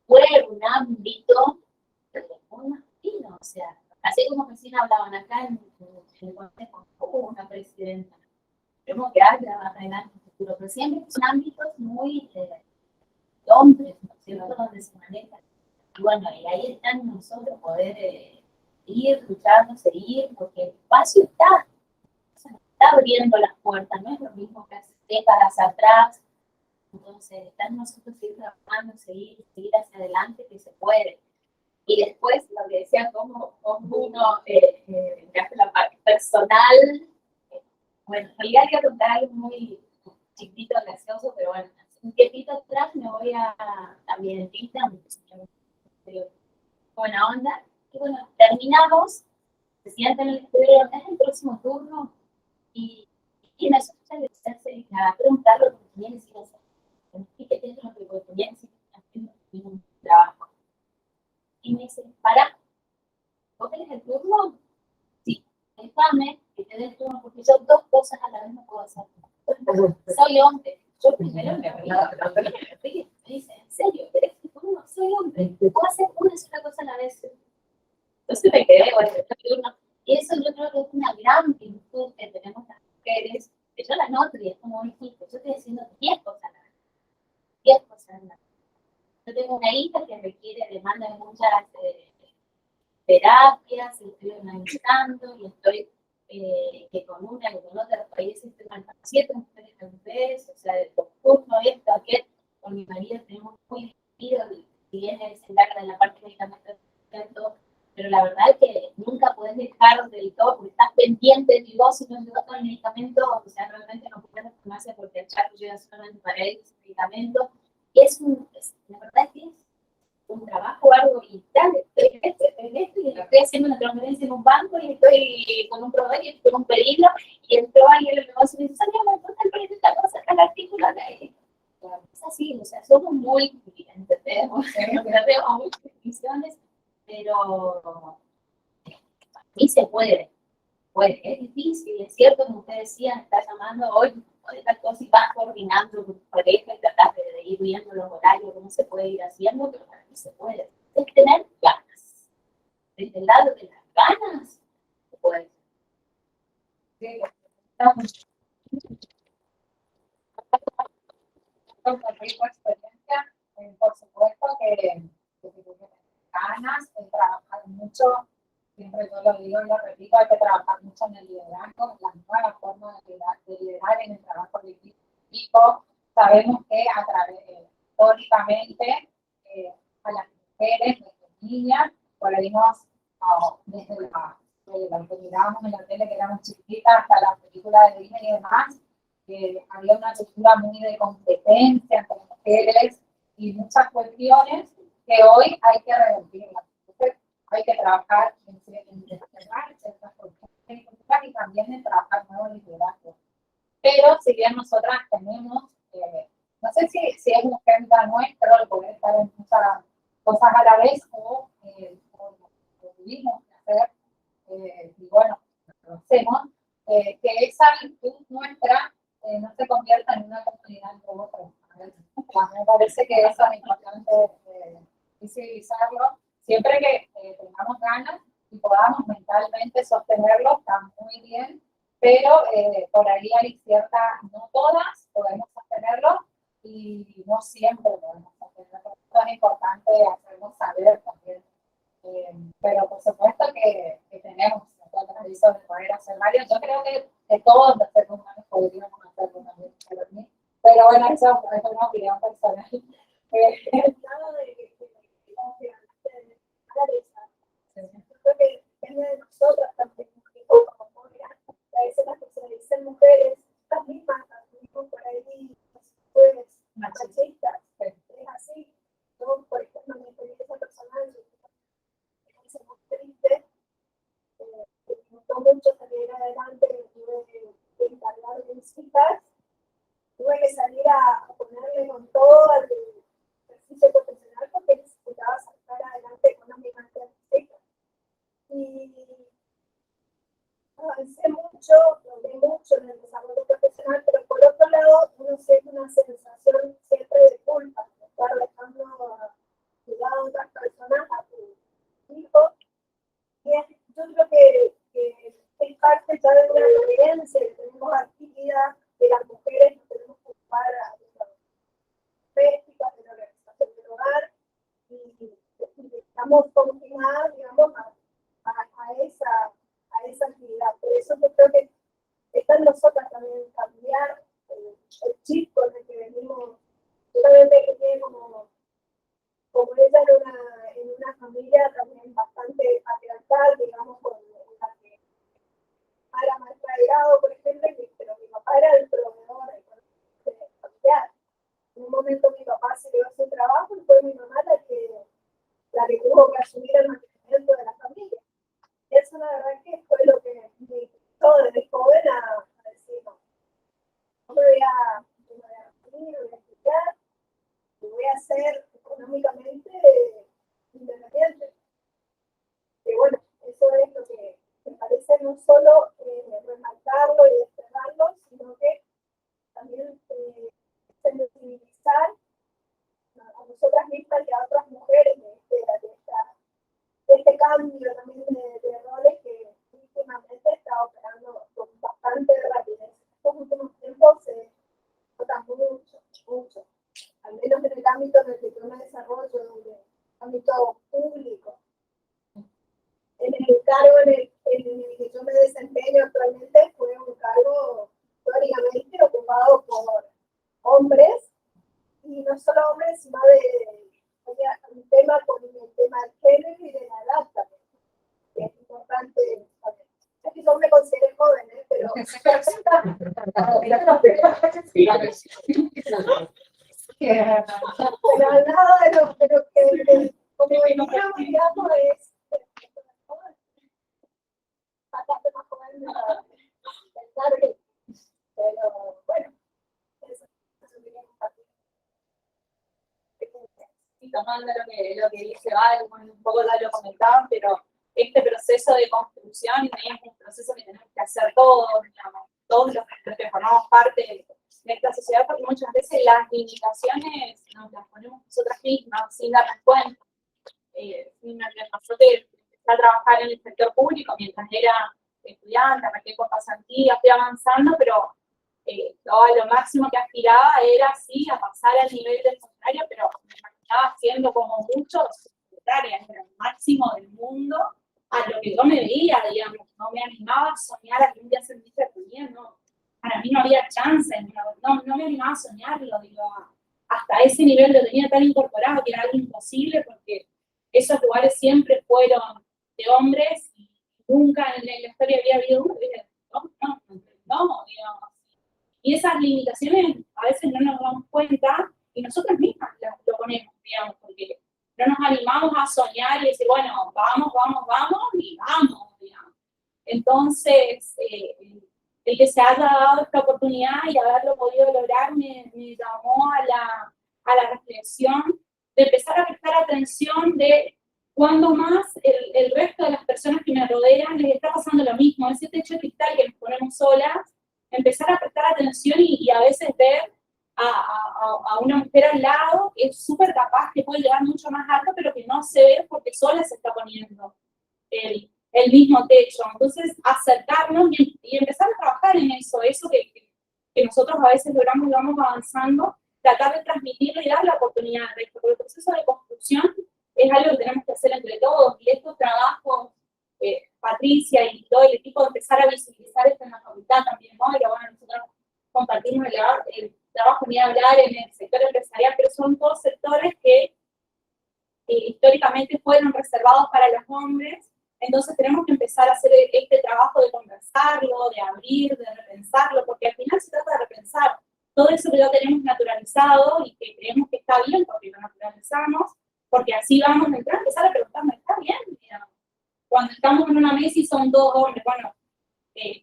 fue un ámbito muy masculino, o sea, así como recién hablaban acá en el consejo, hubo una presidenta, tenemos que hablar más adelante en el futuro, pero siempre son ámbitos muy de hombres, ¿no es cierto?, donde se manejan. Y bueno, y ahí están nosotros poder ir, luchando, seguir, porque el espacio está abriendo las puertas, no es lo mismo que hace décadas atrás. Entonces, están nosotros seguir trabajando, seguir hacia adelante, que se puede. Y después, lo que decía, como uno que hace la parte personal, bueno, en realidad quería contar algo muy chiquitito, gracioso, pero bueno, un tiempito atrás me voy a también en Tita, buena onda, y bueno, terminamos, se sientan en el estudio, es el próximo turno, y en eso ya les hace a preguntar lo que tenían que hacer. Y que tengo una oportunidad haciendo un trabajo. Y me dice, para, ¿vos tenés el turno? Sí, déjame que te dé el turno, porque yo 2 cosas a la vez no puedo hacer. Soy hombre. Yo primero me dice, ¿en serio? ¿Querés el turno? Soy hombre. Puedo hacer una sola cosa a la vez. Entonces me quedé, bueno, el turno. Y eso yo creo que es una gran virtud que tenemos las mujeres, que yo la noto y es como un equipo. Yo estoy haciendo 10 cosas a la vez. 10 cosas. Yo tengo una hija que requiere, demanda de muchas terapias, estoy analizando y estoy que con una y con otra países estoy manejando 7 mujeres a la vez, o sea, de turno esto, aquel, con mi marido tenemos muy divertido y bien él se encarga de la parte de medicamentos, pero la verdad es que nunca podés dejar del todo, porque estás pendiente de vos y no llevas todo el medicamento, o sea, realmente no puedes farmacia porque el chaco llega solamente para él ese medicamento. Y la verdad es que es un trabajo arduo y tal, estoy en esto y estoy haciendo una transferencia en un banco y estoy con un proveedor y estoy con un pedido y entró alguien en el negocio y dice, Sonia, me gusta el pedido, esta cosa, acá el artículo, acá. Es así, o sea, somos muy, entendemos muchas definiciones, pero sí se puede. Pues es difícil, es cierto, como usted decía, está llamando hoy de tal cosa y vas coordinando con tu pareja y tratas de ir viendo los horarios, cómo se puede ir haciendo, pero para mí se puede. Es tener ganas. Desde el lado de las ganas, se puede. Sí, estamos con rico experiencia, por supuesto que ganas de trabajar mucho, siempre yo lo digo y lo repito, hay que trabajar mucho en el liderazgo, en las nuevas formas de liderar en el trabajo de equipo. Sabemos que a través, históricamente, a las mujeres, desde niñas, por ahí desde la que mirábamos en la tele que éramos chiquitas hasta las películas de Disney y demás, había una cultura muy de competencia entre mujeres y muchas cuestiones que hoy hay que revertirlas. Entonces, hay que trabajar en desterrar ciertas cuestiones y también en trabajar nuevos liderazgos. Pero si bien nosotras tenemos, no sé si es una agenda nuestra el poder estar en muchas cosas a la vez o lo tuvimos que hacer, y bueno, lo hacemos, que esa virtud nuestra no se convierta en una comunidad entre otros. Me parece que eso es importante visibilizarlo. Siempre que tengamos ganas y podamos mentalmente sostenerlo, está muy bien, pero por ahí hay cierta, no todas podemos sostenerlo y no siempre podemos sostenerlo. Esto es importante hacerlo saber también. Pero por supuesto que tenemos nosotros visos de poder hacer varios. Yo creo que todos los seres humanos podríamos hacerlo también. Pero bueno, eso es una opinión personal. El lado de que creo que depende de nosotras también, como mujeres. A veces las que se dicen mujeres, las mismas por ahí, mujeres machistas, es así. Yo, por ejemplo, mi experiencia personal, es muy triste, me gustó mucho salir adelante, tuve que encargar de mis hijas, tuve que salir a ponerle con todo al ejercicio profesional porque necesitaba sacar adelante económicamente a mis hijas. Y avancé mucho, logré mucho en el desarrollo profesional, pero por otro lado uno siente una sensación siempre de culpa, de estar dejando cuidar a otras personas, a tu hijo. Y yo creo que es parte ya de una creencia que tenemos adquirida de las mujeres que tenemos que ocupar a las domésticas, de la organización del hogar, y estamos confinadas, digamos, a esa actividad. Por eso yo creo que está en nosotras también cambiar el chip con el que venimos. Yo también me quedé como ella en una familia también bastante patriarcal, digamos, con la que era maestra de grado, por ejemplo, pero mi papá era el proveedor familiar. En un momento mi papá se quedó sin trabajo y fue mi mamá la que tuvo que asumir el mantenimiento de la familia. Y eso la verdad que fue lo que me hizo desde joven a decir, no me voy a reunir, voy a estudiar, y voy a ser económicamente independiente. Y bueno, eso es lo que me parece no solo remarcarlo y desterrarlo, sino que también sensibilizar a nosotras mismas y a otras mujeres de este cambio también de roles que últimamente está operando con bastante rapidez. Estos últimos tiempos se nota mucho, al menos en el ámbito en el que yo me desarrollo, en el ámbito público. En el cargo en el que yo me desempeño actualmente fue un cargo históricamente ocupado por hombres, y no solo hombres, sino un tema con el tema del género y de la edad también, que es importante también. Es que yo me considero joven, pero al lado de lo que como veníamos, digamos, es bastante más joven del target. Pero bueno, eso y tomando lo que dice Val, un poco ya lo comentaban, pero este proceso de construcción es un proceso que tenemos que hacer todos, digamos, todos los que formamos parte de esta sociedad, porque muchas veces las limitaciones nos las ponemos nosotras mismas sin darnos cuenta. Me pasó que empecé a trabajar en el sector público mientras era estudiante, arranqué con pasantías, fui avanzando, pero lo máximo que aspiraba era sí a pasar al nivel de funcionario, pero me imaginaba haciendo como muchos contraria, era el máximo del mundo a lo que yo me veía, digamos, no me animaba a soñar a que un día se me reunía, no, para mí no había chance, no me animaba a soñarlo, digo, hasta ese nivel lo tenía tan incorporado que era algo imposible porque esos lugares siempre fueron de hombres y nunca en la historia había habido uno, no, digamos. Y esas limitaciones a veces no nos damos cuenta y nosotros mismas lo ponemos, digamos, porque no nos animamos a soñar y decir, bueno, vamos, y vamos, digamos. Entonces, el que se haya dado esta oportunidad y haberlo podido lograr me llamó a la reflexión de empezar a prestar atención de cuando más el resto de las personas que me rodean les está pasando lo mismo, ese techo de cristal que nos ponemos solas, empezar a prestar atención y a veces ver a una mujer al lado que es súper capaz, que puede llegar mucho más alto, pero que no se ve porque sola se está poniendo el mismo techo. Entonces, acercarnos y empezar a trabajar en eso que nosotros a veces logramos y vamos avanzando, tratar de transmitirlo y dar la oportunidad de esto, porque el proceso de construcción es algo que tenemos que hacer entre todos, y estos trabajos, Patricia y todo el equipo, de empezar a visibilizar esto en la facultad también, ¿no? Y que bueno, nosotros compartimos el trabajo ni hablar en el sector empresarial, pero son todos sectores que históricamente fueron reservados para los hombres. Entonces tenemos que empezar a hacer este trabajo de conversarlo, de abrir, de repensarlo, porque al final se trata de repensar todo eso que ya tenemos naturalizado y que creemos que está bien porque lo naturalizamos, porque así vamos a entrar, empezar a preguntarnos, ¿está bien? Mira, cuando estamos en una mesa y son dos hombres, bueno,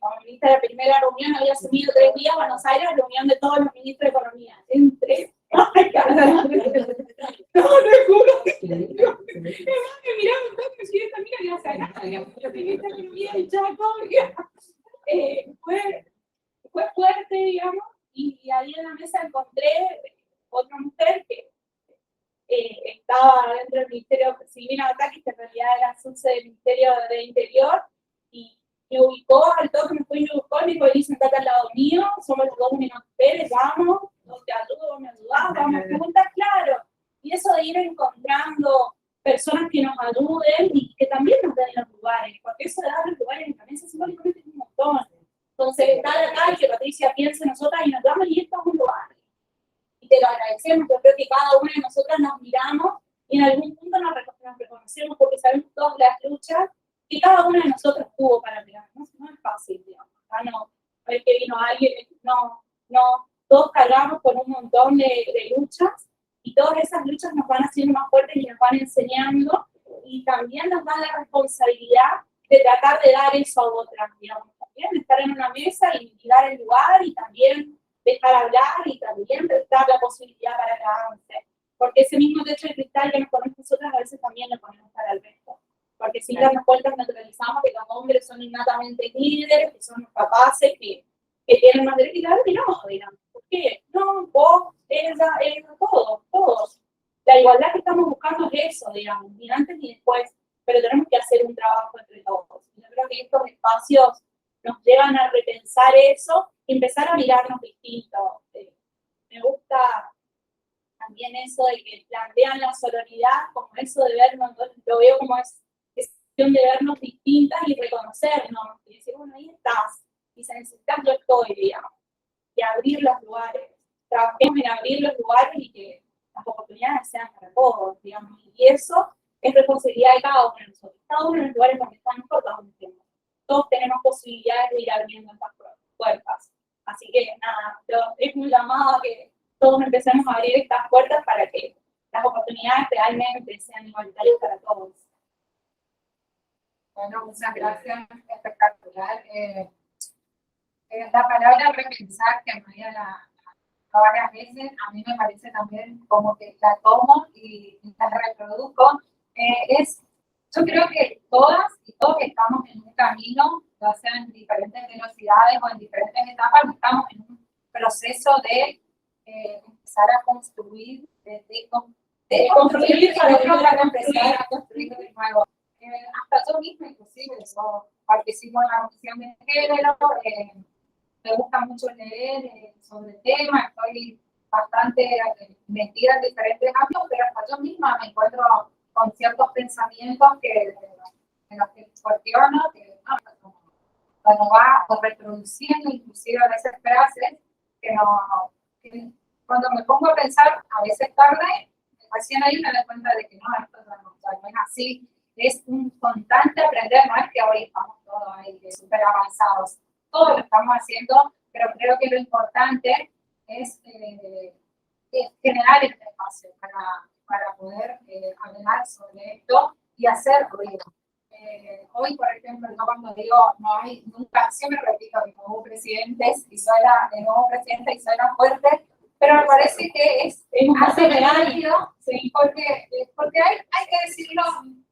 como ministra de la primera reunión había asumido 3 días, Buenos Aires, reunión de todos los ministros de Economía. Entre. Ay, no, te juro. Me miraba un toque y esta mira que vas a ganar. Yo tenía esta economía y Chaco. Fue fuerte, digamos, y ahí en la mesa encontré otra mujer que estaba dentro del Ministerio Civil Ataque, que en realidad era subse del Ministerio de Interior, y me ubicó, al toque me fue y me buscó, me dijo, vení, sentate al lado mío, somos los dos únicos mujeres, vamos, yo te ayudo, vos me ayudás, vamos juntas, claro. Y eso de ir encontrando personas que nos ayuden y que también nos den los lugares, porque eso de dar los lugares en la mesa simbólicamente es un montón. Entonces, estar acá y que Patricia piense en nosotras y nos damos, y esto es un lugar. Y te lo agradecemos, yo creo que cada una de nosotras nos miramos y en algún punto nos reconocemos porque sabemos todas las luchas que cada una de nosotros tuvo para mirar. No es fácil, digamos. No es que vino alguien, no, todos cargamos con un montón de luchas y todas esas luchas nos van haciendo más fuertes y nos van enseñando y también nos dan la responsabilidad de tratar de dar eso a otras, digamos. También de estar en una mesa y dar el lugar y también dejar hablar y también prestar la posibilidad para que avance. Porque ese mismo techo de cristal que nos ponemos nosotras a veces también lo ponemos para el resto. Porque sin darnos cuenta naturalizamos que los hombres son innatamente líderes, que son capaces, que tienen más derecho, y la verdad que no, digamos. ¿Por qué? No, vos, ella, todos. La igualdad que estamos buscando es eso, digamos, ni antes ni después, pero tenemos que hacer un trabajo entre todos. Yo creo que estos espacios nos llevan a repensar eso y empezar a mirarnos distintos. Me gusta también eso de que plantean la sororidad como eso de vernos, lo veo como es cuestión de vernos distintas y reconocernos, y decir, bueno, ahí estás, y si necesitas yo estoy, digamos, y abrir los lugares, trabajemos en abrir los lugares y que las oportunidades sean para todos, digamos, y eso es responsabilidad de cada uno de nosotros, cada uno de los lugares donde están nosotros, todos tenemos posibilidades de ir abriendo estas puertas, así que nada, es un llamado a que todos empecemos a abrir estas puertas para que las oportunidades realmente sean igualitarias para todos. Bueno, muchas gracias, espectacular. La palabra repensar, que María la varias veces, a mí me parece también como que la tomo y la reproduzco. Yo creo que todas y todos estamos en un camino, ya sea en diferentes velocidades o en diferentes etapas, estamos en un proceso de empezar a construir, de construir para empezar a construir de nuevo. Hasta yo misma, inclusive, yo participo en la comisión de género, me gusta mucho leer sobre el tema, estoy bastante metida en diferentes ámbitos, pero hasta yo misma me encuentro con ciertos pensamientos en los que cuestiono, que cuando va reproduciendo inclusive a veces frases que que cuando me pongo a pensar, a veces tarde, recién ahí me doy cuenta de que no, esto no es así. Es un constante aprender, no es que hoy estamos todos ahí súper avanzados, todo lo estamos haciendo, pero creo que lo importante es generar este espacio para poder hablar sobre esto y hacer ruido. Hoy, por ejemplo, yo cuando digo no hay nunca, siempre repito que nuevo presidente y suena fuerte, pero me parece que es hace rápido, sí, porque hay que decirlo,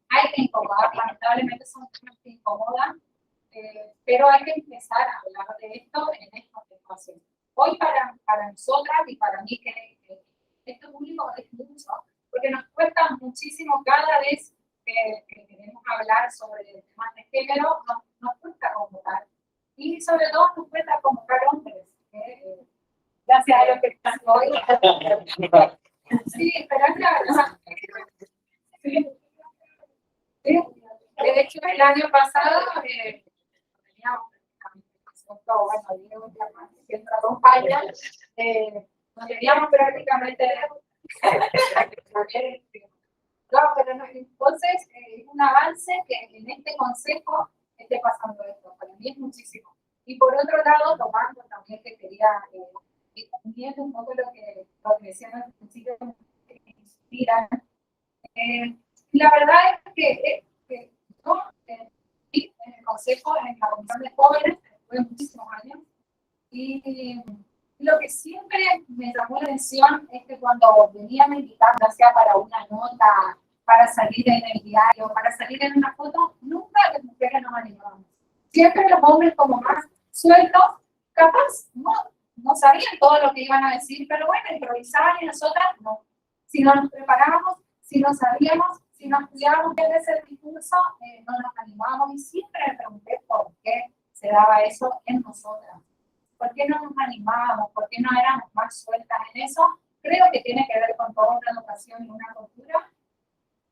hay que incomodar, lamentablemente son temas que incomodan, pero hay que empezar a hablar de esto en estos espacios. Hoy para nosotras y para mí que este público es mucho, porque nos cuesta muchísimo cada vez que queremos hablar sobre temas de género, nos cuesta convocar. Y sobre todo nos cuesta convocar hombres. Gracias a los que están hoy. Sí, pero es la verdad. Sí. Sí. De hecho, el año pasado teníamos, bueno, Diego que nos acompaña, nos teníamos prácticamente. No, pero no, entonces es un avance que en este consejo esté pasando esto. Para mí es muchísimo. Y por otro lado, tomando también que quería viendo un poco lo que decían al principio, que me inspiran. La verdad es que yo en el consejo, en la comisión de jóvenes, tuve muchísimos años, y lo que siempre me llamó la atención es que cuando venían a invitar, ya sea para una nota, para salir en el diario, para salir en una foto, nunca las mujeres nos animábamos. Siempre los hombres como más sueltos, capaz, no sabían todo lo que iban a decir, pero bueno, improvisaban y nosotras no. Si no nos preparábamos, si no sabíamos, si no estudiábamos bien ese discurso, no nos animábamos y siempre me pregunté por qué se daba eso en nosotras. ¿Por qué no nos animábamos? ¿Por qué no éramos más sueltas en eso? Creo que tiene que ver con toda una educación y una cultura,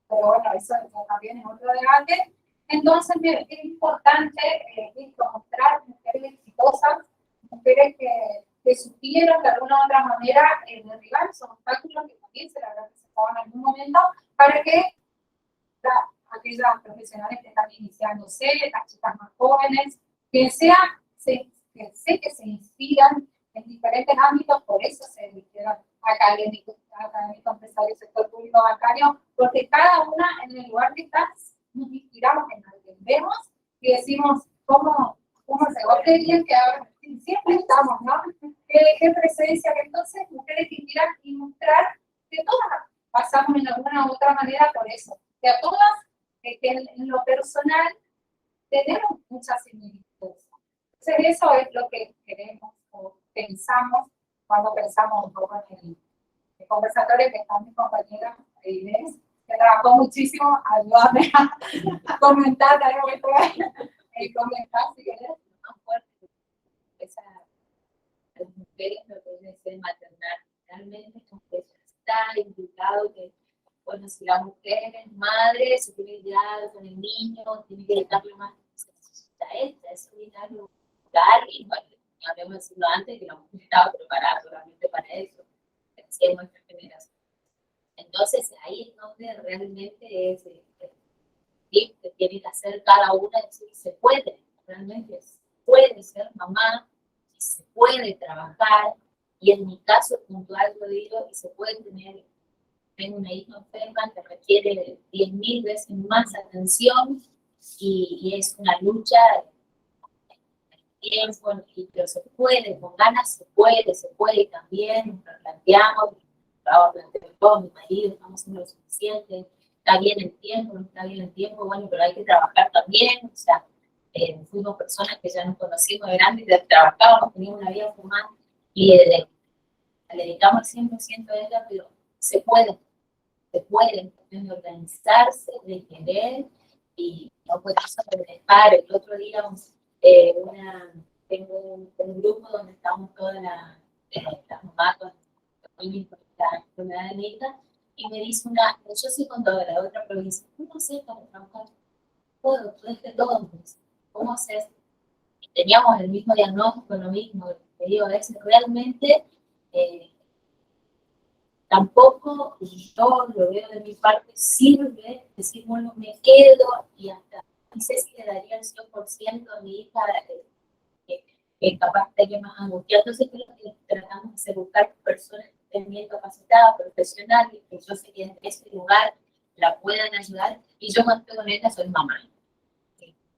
pero bueno, eso también es otro debate. Entonces, es importante mostrar mujeres exitosas, mujeres que supieron de alguna u otra manera derribar esos obstáculos que también se les habrán presentado en algún momento, para que aquellas profesionales que están iniciándose, las chicas más jóvenes, que sé que se inspiran en diferentes ámbitos, por eso se eligieron académicos, empresarios, sector público bancario, porque cada una en el lugar que está nos inspiramos en alguien. Vemos y decimos, ¿cómo se va a bien que ahora siempre estamos, ¿no? ¿Qué presencia? Que entonces mujeres que quieran mostrar que todas pasamos en alguna u otra manera por eso, que a todas, que en lo personal tenemos muchas similitudes. Entonces, eso es lo que queremos o pensamos cuando pensamos un poco en el conversatorio que está mi compañera Inés, que trabajó muchísimo. Ayúdame a comentar algo que pueda comentar, si querés. Más fuerte, las mujeres no pueden ser maternal. Realmente ya está indicado que, bueno, si la mujer es madre, se tiene que quedar con el niño, tiene que darle más. Es un y bueno, habíamos decirlo antes que la mujer estaba preparada solamente para eso, en nuestra generación. Entonces ahí es donde realmente es el tip que tiene que hacer cada una, es decir, se puede, realmente se puede ser mamá, y se puede trabajar, y en mi caso puntual lo digo, y se puede tengo una hija enferma que requiere 10.000 veces más atención, y es una lucha tiempo, pero se puede, con ganas se puede también, nos planteamos, todo mi marido, estamos haciendo lo suficiente, está bien el tiempo, no está bien el tiempo, bueno, pero hay que trabajar también, o sea, fuimos personas que ya nos conocimos de grandes, ya trabajábamos, teníamos una vida formal, y le dedicamos el 100% a ella, pero se puede, de organizarse, de querer, y no puede dejar. El otro día tengo un grupo donde estamos todas las mamás con niños con la enfermedad de Nita, y me dice yo soy contadora de otra provincia, ¿cómo haces para trabajar? Todo, pues, ¿cómo haces? Y teníamos el mismo diagnóstico, lo mismo, te digo, a veces realmente tampoco, y yo lo veo de mi parte, sirve decir, bueno, me quedo y hasta, no sé si le daría el 100% a mi hija, que capaz esté más angustiada. Entonces, creo que tratamos de hacer buscar personas que estén bien capacitadas, profesionales, que yo sé que en ese lugar la puedan ayudar, y yo cuando estoy con ella soy mamá.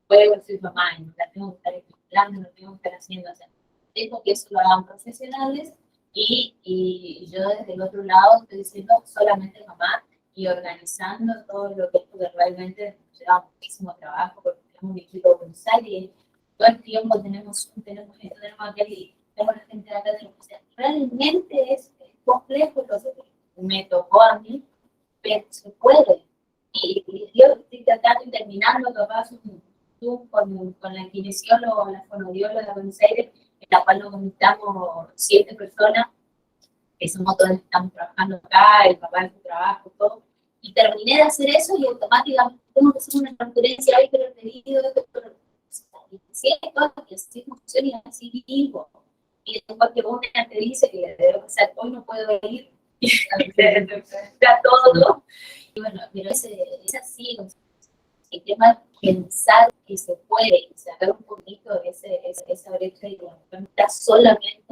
Puedo ser mamá, y no la tengo que estar explicando, no tengo que estar haciendo, o sea, dejo que eso lo hagan profesionales, y yo desde el otro lado estoy diciendo solamente mamá y organizando todo lo que realmente lleva muchísimo trabajo, porque tenemos un equipo brutal y todo el tiempo tenemos esto, tenemos aquel y tenemos la gente de acá, o sea, realmente es complejo lo que me tocó a mí, pero se puede. Y yo estoy tratando y terminando capaz con la kinesióloga, la fonodióloga de Buenos Aires, en la cual nos conectamos 7 personas, que somos todos que estamos trabajando acá, el papá de su trabajo, todo. Y terminé de hacer eso y automáticamente tengo que hacer una transferencia, ahí que lo he pedido, si esto, que así funciona y así vivo. Y después que una te dice que debo hacer, hoy no puedo ir, y está todo. Y bueno, pero es así, o sea, el tema es pensar que se puede y sacar un poquito esa brecha y no está solamente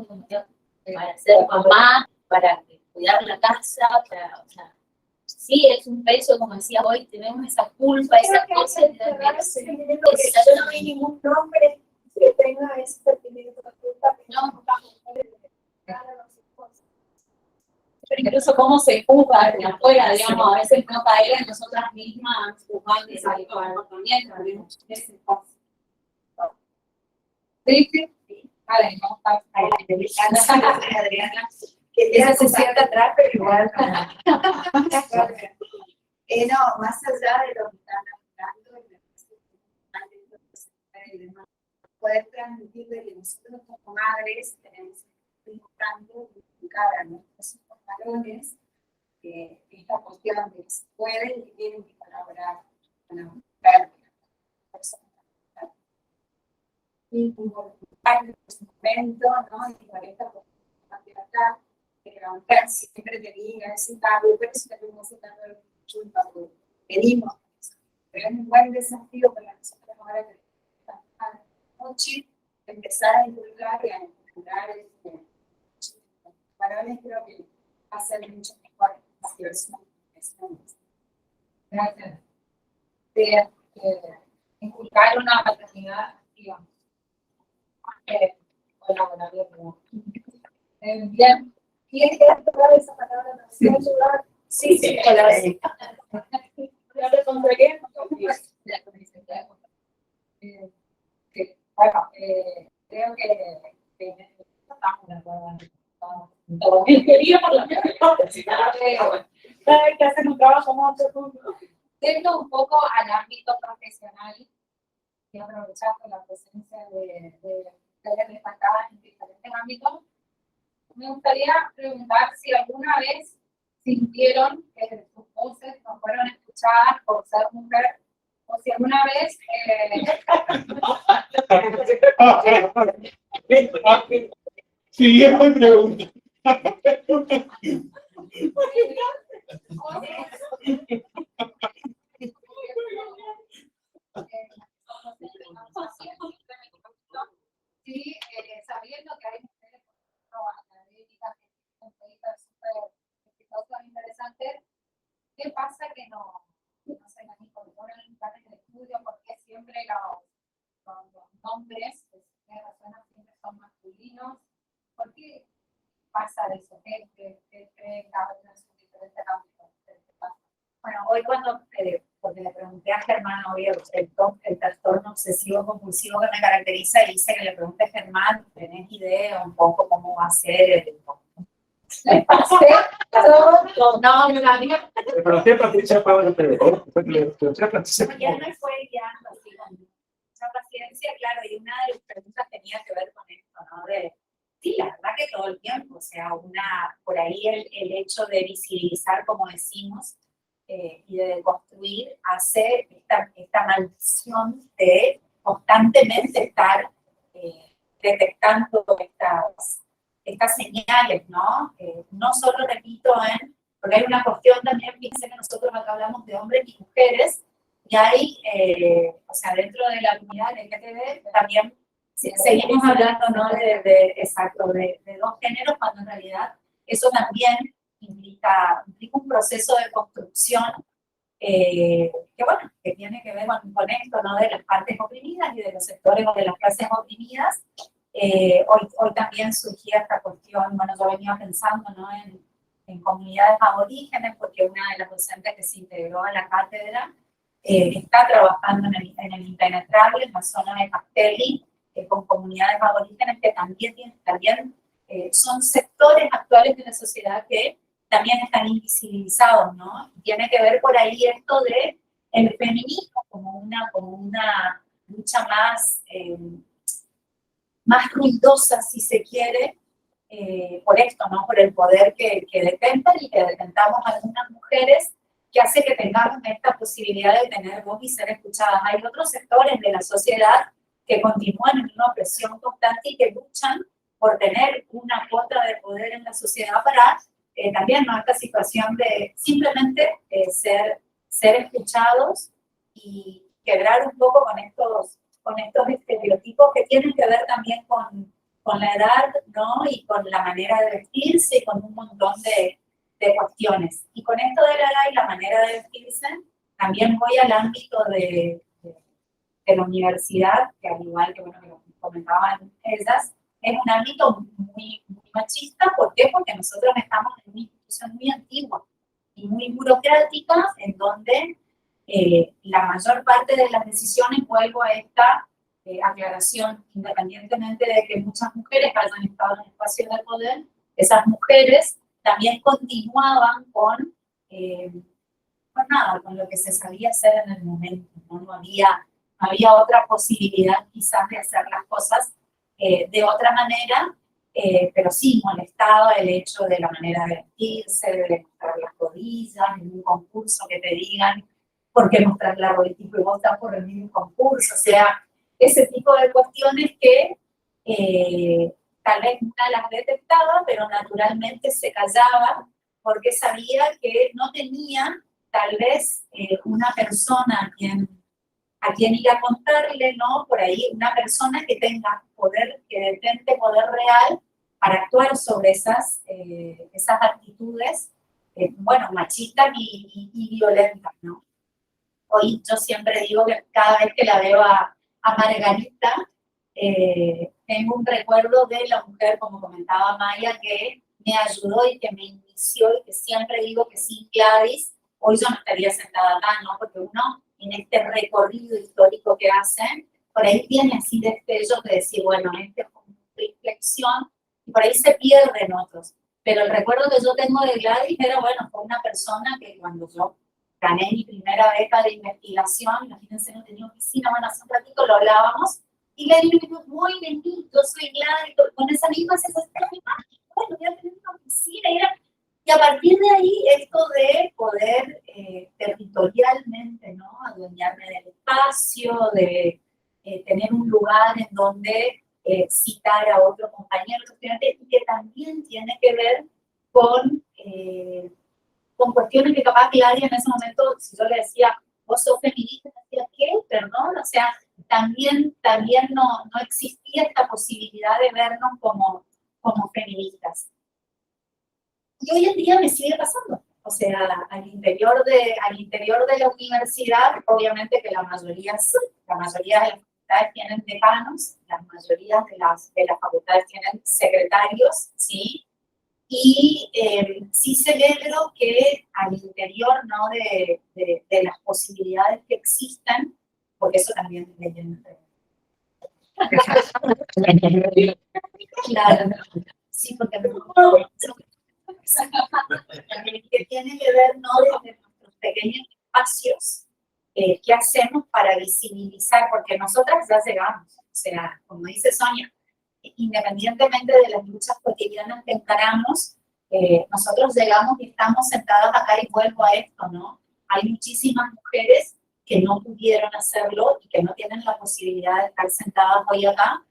para ser mamá, para cuidar la casa, o sea, sí es un peso, como decía hoy, tenemos esa culpa, esa cosa. No hay ningún nombre que tenga ese sentimiento de culpa. No, pero incluso cómo se juzga de afuera, digamos, a veces no caer en nosotras mismas juzgando el comportamiento, tenemos ese espacio. Sí, sí. Vale, vamos a Adriana, que ella se sienta atrás, pero igual. No, más allá de lo que están hablando, poder transmitir de que nosotros como madres tenemos que ir buscando a nuestros valores esta cuestión de que se pueden y tienen que colaborar con la mujer, personas. Y involucrar en ese momento, ¿no? Y por esta cuestión acá, que la mujer siempre te diga, es cambio, pero si tenemos que dar culpa, pedimos. Pero es un buen desafío para nosotros ahora que estamos a la noche, empezar a divulgar y a encontrar varones, creo que va a ser mucho mejor. Gracias. Inculcar una maternidad, digamos. Bien. ¿Quién quiere tomar esa palabra? Sí. Sí, Sí, sí. ¿Ya te contaré? Bueno, creo que estamos de acuerdo. Quería por la que hacen un trabajo más profundo. Yendo un poco al ámbito profesional y aprovechando la presencia de mujeres destacadas en diferentes ámbitos, me gustaría preguntar si alguna vez sintieron que sus voces no fueron escuchadas por ser mujer, o si alguna vez siguiente pregunta. Sí, sabiendo que hay mujeres académicas que son súper exitosas e interesantes, ¿qué pasa que no se incorporan en planes de estudio? Porque siempre los nombres de personas siempre son masculinos. ¿Por qué pasa eso? ¿Qué cada uno en sus diferentes ámbitos? Bueno, hoy porque le pregunté a Germán hoy el trastorno obsesivo compulsivo que me caracteriza, y dice que le pregunté a Germán, ¿tenés idea un poco cómo va a ser el Le pasé todo. No, me la digo. Pero usted, Patricia, Pablo, Ya me fue guiando así con mucha paciencia, claro, y una de las preguntas tenía que ver con esto, ¿no? De Sí, la verdad que todo el tiempo, o sea, por ahí el hecho de visibilizar, como decimos, y de construir, hace esta maldición de constantemente estar detectando estas señales, ¿no? No solo, repito, porque hay una cuestión también, fíjense que nosotros acá hablamos de hombres y mujeres, y hay, o sea, dentro de la comunidad LGTB también seguimos hablando, ¿no? Exacto, de dos géneros, cuando en realidad eso también implica un proceso de construcción que, bueno, que tiene que ver con esto, ¿no? De las partes oprimidas y de los sectores o de las clases oprimidas. Hoy también surgía esta cuestión, bueno, yo venía pensando, ¿no? En comunidades aborígenes, porque una de las docentes que se integró a la cátedra está trabajando en el Impenetrable, en la zona de Castelli, con comunidades aborígenes que también son sectores actuales de la sociedad que también están invisibilizados, ¿no? Tiene que ver por ahí esto de el feminismo como una lucha más ruidosa, si se quiere, por esto, ¿no? Por el poder que detentan y que detentamos algunas mujeres, que hace que tengamos esta posibilidad de tener voz y ser escuchadas. Hay otros sectores de la sociedad que continúan en una opresión constante y que luchan por tener una cuota de poder en la sociedad para también, ¿no? Esta situación de simplemente ser escuchados y quebrar un poco con estos estereotipos que tienen que ver también con la edad, ¿no? Y con la manera de vestirse y con un montón de cuestiones. Y con esto de la edad y la manera de vestirse, también voy al ámbito de la universidad, que al igual que, bueno, que lo comentaban ellas, es un ámbito muy, muy machista. ¿Por qué? Porque nosotros estamos en una institución muy antigua y muy burocrática, en donde la mayor parte de las decisiones, vuelvo a esta aclaración, independientemente de que muchas mujeres hayan estado en espacios de poder, esas mujeres también continuaban con con lo que se sabía hacer en el momento, ¿no? No había otra posibilidad quizás de hacer las cosas de otra manera, pero sí molestaba el hecho de la manera de vestirse, de mostrar las rodillas, en un concurso que te digan por qué mostrar la rodilla y vos estás por el mismo concurso, o sea, ese tipo de cuestiones que tal vez una las detectaba, pero naturalmente se callaba porque sabía que no tenía tal vez una persona a quien ir a contarle, ¿no? Por ahí una persona que tenga poder, que detente poder real para actuar sobre esas actitudes, bueno, machistas y violentas, ¿no? Hoy yo siempre digo que cada vez que la veo a Margarita, tengo un recuerdo de la mujer, como comentaba Maya, que me ayudó y que me inició, y que siempre digo que sin Gladys, hoy yo no estaría sentada acá, ¿no? Porque uno, en este recorrido histórico que hacen, por ahí tiene así destellos de decir, bueno, esta es como reflexión, y por ahí se pierden otros. Pero el recuerdo que yo tengo de Gladys era, bueno, fue una persona que cuando yo gané mi primera beca de investigación, imagínense, no tenía oficina, bueno, hace un ratito lo hablábamos, y Gladys me dijo, muy bien, yo soy Gladys, con esa misma sensación, bueno, voy a tener una oficina, y a partir de ahí, esto de poder territorialmente, ¿no? Adueñarme del espacio, de tener un lugar en donde citar a otro compañero estudiante, y que también tiene que ver con cuestiones que capaz Gladys en ese momento, si yo le decía, vos sos feminista, decía, ¿qué? Perdón, o sea, también no existía esta posibilidad de vernos como feministas. Y hoy en día me sigue pasando. O sea, al interior de la universidad, obviamente que la mayoría de las facultades tienen decanos, la mayoría de las facultades tienen secretarios, ¿sí? Y sí celebro que al interior, ¿no? de las posibilidades que existen, porque eso también es leyendo. Claro, sí, porque que tiene que ver, ¿no? Desde nuestros pequeños espacios, qué hacemos para visibilizar, porque nosotras ya llegamos, o sea, como dice Sonia, independientemente de las luchas cotidianas que encaramos, nosotros llegamos y estamos sentadas acá y vuelvo a esto, ¿no? Hay muchísimas mujeres que no pudieron hacerlo y que no tienen la posibilidad de estar sentadas hoy acá.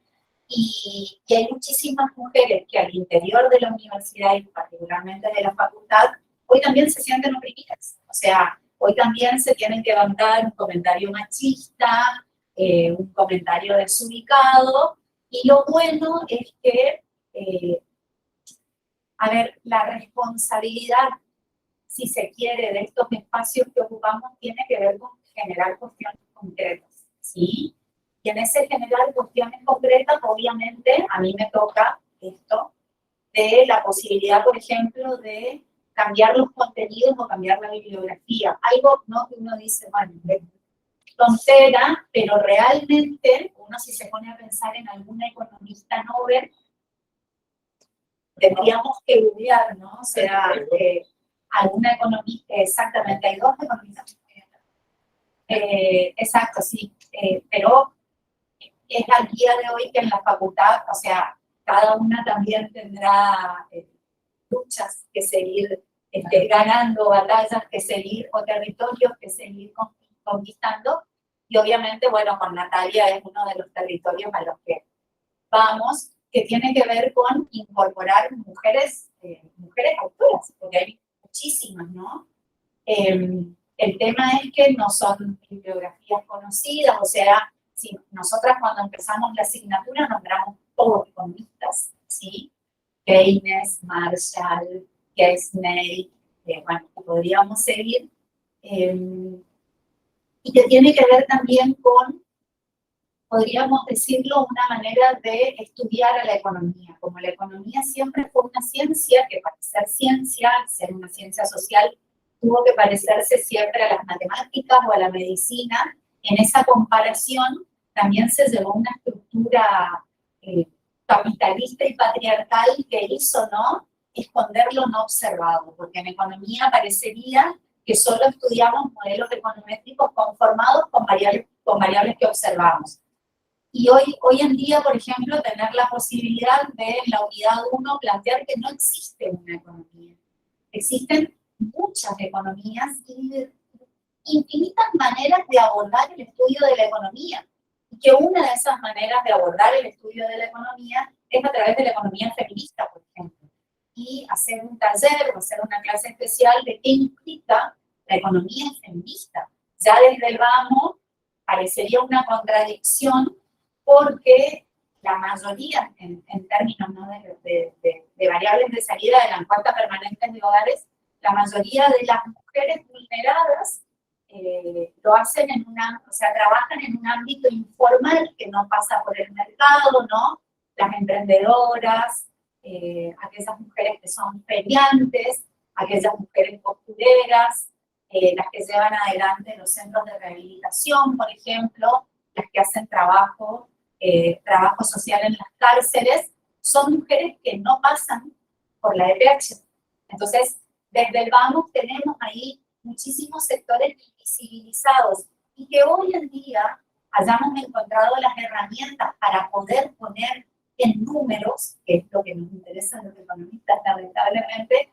Y hay muchísimas mujeres que al interior de la universidad y particularmente de la facultad, hoy también se sienten oprimidas. O sea, hoy también se tienen que bancar un comentario machista, un comentario desubicado, y lo bueno es que, a ver, la responsabilidad, si se quiere, de estos espacios que ocupamos tiene que ver con generar cuestiones concretas, ¿sí? Y en ese generar cuestiones concretas, obviamente, a mí me toca esto de la posibilidad, por ejemplo, de cambiar los contenidos o cambiar la bibliografía. Algo, ¿no?, que uno dice, bueno, tontera, pero realmente, uno si se pone a pensar en alguna economista Nobel, tendríamos que googlear, ¿no? O sea, alguna economista, exactamente, hay dos economistas. Exacto, sí, pero es al día de hoy que en la facultad, o sea, cada una también tendrá luchas que seguir ganando, batallas que seguir, o territorios que seguir conquistando, y obviamente, bueno, con Natalia es uno de los territorios a los que vamos, que tiene que ver con incorporar mujeres autoras, porque hay muchísimas, ¿no? El tema es que no son bibliografías conocidas, o sea, si nosotras cuando empezamos la asignatura nombramos todos economistas, ¿sí? Keynes, Marshall, Gesney, bueno, podríamos seguir, y que tiene que ver también con, podríamos decirlo, una manera de estudiar a la economía. Como la economía siempre fue una ciencia, que para ser ciencia, ser una ciencia social, tuvo que parecerse siempre a las matemáticas o a la medicina. En esa comparación también se llevó una estructura capitalista y patriarcal que hizo, ¿no?, esconder lo no observado, porque en economía parecería que solo estudiamos modelos econométricos conformados con variables que observamos. Y hoy en día, por ejemplo, tener la posibilidad de en la unidad 1 plantear que no existe una economía. Existen muchas economías y infinitas maneras de abordar el estudio de la economía. Y que una de esas maneras de abordar el estudio de la economía es a través de la economía feminista, por ejemplo. Y hacer un taller o hacer una clase especial de qué implica la economía feminista. Ya desde el vamos parecería una contradicción, porque la mayoría, en términos, ¿no?, de variables de salida de la encuesta permanente de hogares, la mayoría de las mujeres vulneradas lo hacen o sea, trabajan en un ámbito informal que no pasa por el mercado, ¿no? Las emprendedoras, aquellas mujeres que son feriantes, aquellas mujeres costureras, las que llevan adelante los centros de rehabilitación, por ejemplo, las que hacen trabajo social en las cárceles, son mujeres que no pasan por la EPH. Entonces, desde el vamos tenemos ahí muchísimos sectores invisibilizados, y que hoy en día hayamos encontrado las herramientas para poder poner en números, que es lo que nos interesa a los economistas lamentablemente,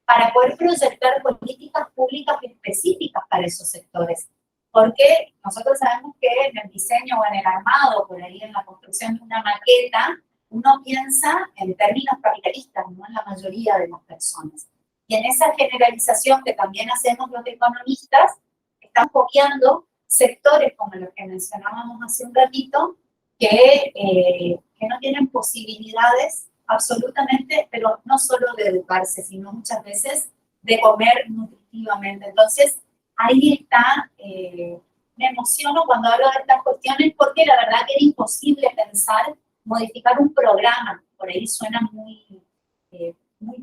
para poder proyectar políticas públicas específicas para esos sectores. Porque nosotros sabemos que en el diseño o en el armado, por ahí en la construcción de una maqueta, uno piensa en términos capitalistas, no en la mayoría de las personas. Y en esa generalización que también hacemos los economistas, están copiando sectores como los que mencionábamos hace un ratito, que no tienen posibilidades absolutamente, pero no solo de educarse, sino muchas veces de comer nutritivamente. Entonces, ahí está, me emociono cuando hablo de estas cuestiones, porque la verdad que era imposible pensar modificar un programa, por ahí suena muy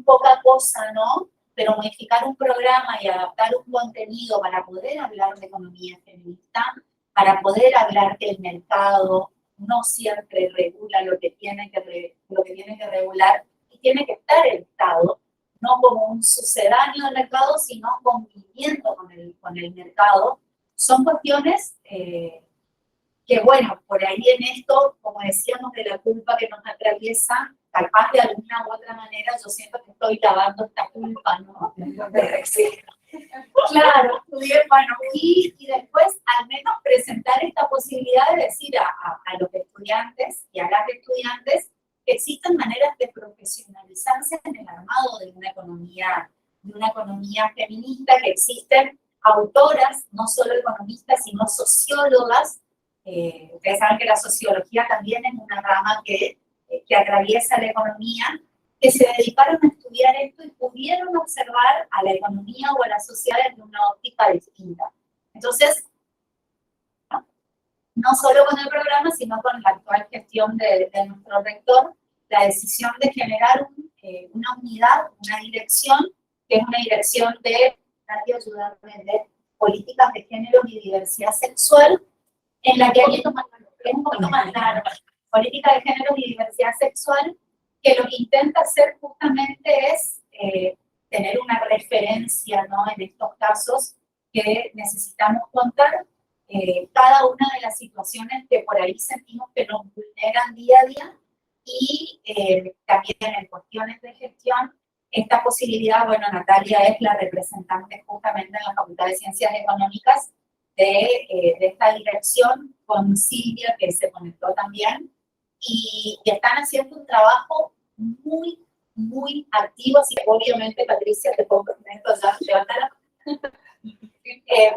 poca cosa, ¿no? Pero modificar un programa y adaptar un contenido para poder hablar de economía feminista, para poder hablar que el mercado no siempre regula lo que tiene que regular, y tiene que estar el Estado, no como un sucedáneo del mercado, sino conviviendo con el mercado. Son cuestiones que bueno, por ahí en esto, como decíamos, de la culpa que nos atraviesa, capaz de alguna u otra manera, yo siento que estoy lavando esta culpa, ¿no? Claro, bueno, y después al menos presentar esta posibilidad de decir a los estudiantes y a las estudiantes que existen maneras de profesionalizarse en el armado de una economía feminista, que existen autoras, no solo economistas, sino sociólogas. Ustedes saben que la sociología también es una rama que atraviesa la economía, que se dedicaron a estudiar esto y pudieron observar a la economía o a la sociedad desde una óptica distinta. Entonces, no solo con el programa, sino con la actual gestión de nuestro rector, la decisión de generar una unidad, una dirección, que es una dirección de políticas de género y diversidad sexual, en la que hay un poco más claro, política de género y diversidad sexual, que lo que intenta hacer justamente es tener una referencia, ¿no?, en estos casos que necesitamos contar cada una de las situaciones que por ahí sentimos que nos vulneran día a día, y también en cuestiones de gestión, esta posibilidad, bueno, Natalia es la representante justamente en la Facultad de Ciencias Económicas de esta dirección, con Silvia, que se conectó también, y están haciendo un trabajo muy, muy activo, así que obviamente, Patricia, te comprometo ya, levántala,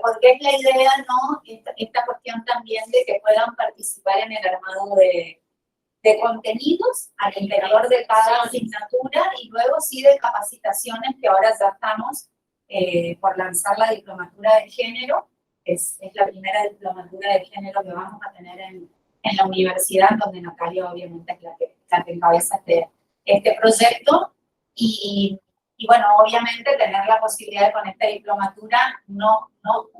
porque es la idea, ¿no?, esta cuestión también de que puedan participar en el armado de contenidos al interior de cada asignatura, y luego sí de capacitaciones, que ahora ya estamos por lanzar la diplomatura de género. Es la primera diplomatura de género que vamos a tener en la universidad, donde Natalia obviamente es la que encabeza este proyecto, y bueno, obviamente tener la posibilidad de con esta diplomatura no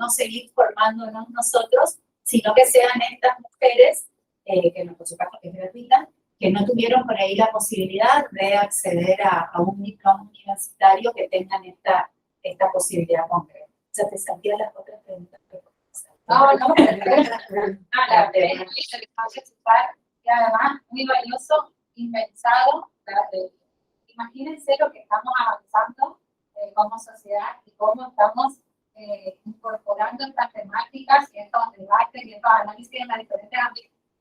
seguir formándonos nosotros, sino que sean estas mujeres, que por supuesto que es gratuita, que no tuvieron por ahí la posibilidad de acceder a un diploma universitario, que tengan esta posibilidad concreta. ¿Ya te salían las otras preguntas? No, la verdad es que además muy valioso y pensado. Imagínense lo que estamos avanzando como sociedad y cómo estamos incorporando estas temáticas y estos debates y estos análisis en los diferentes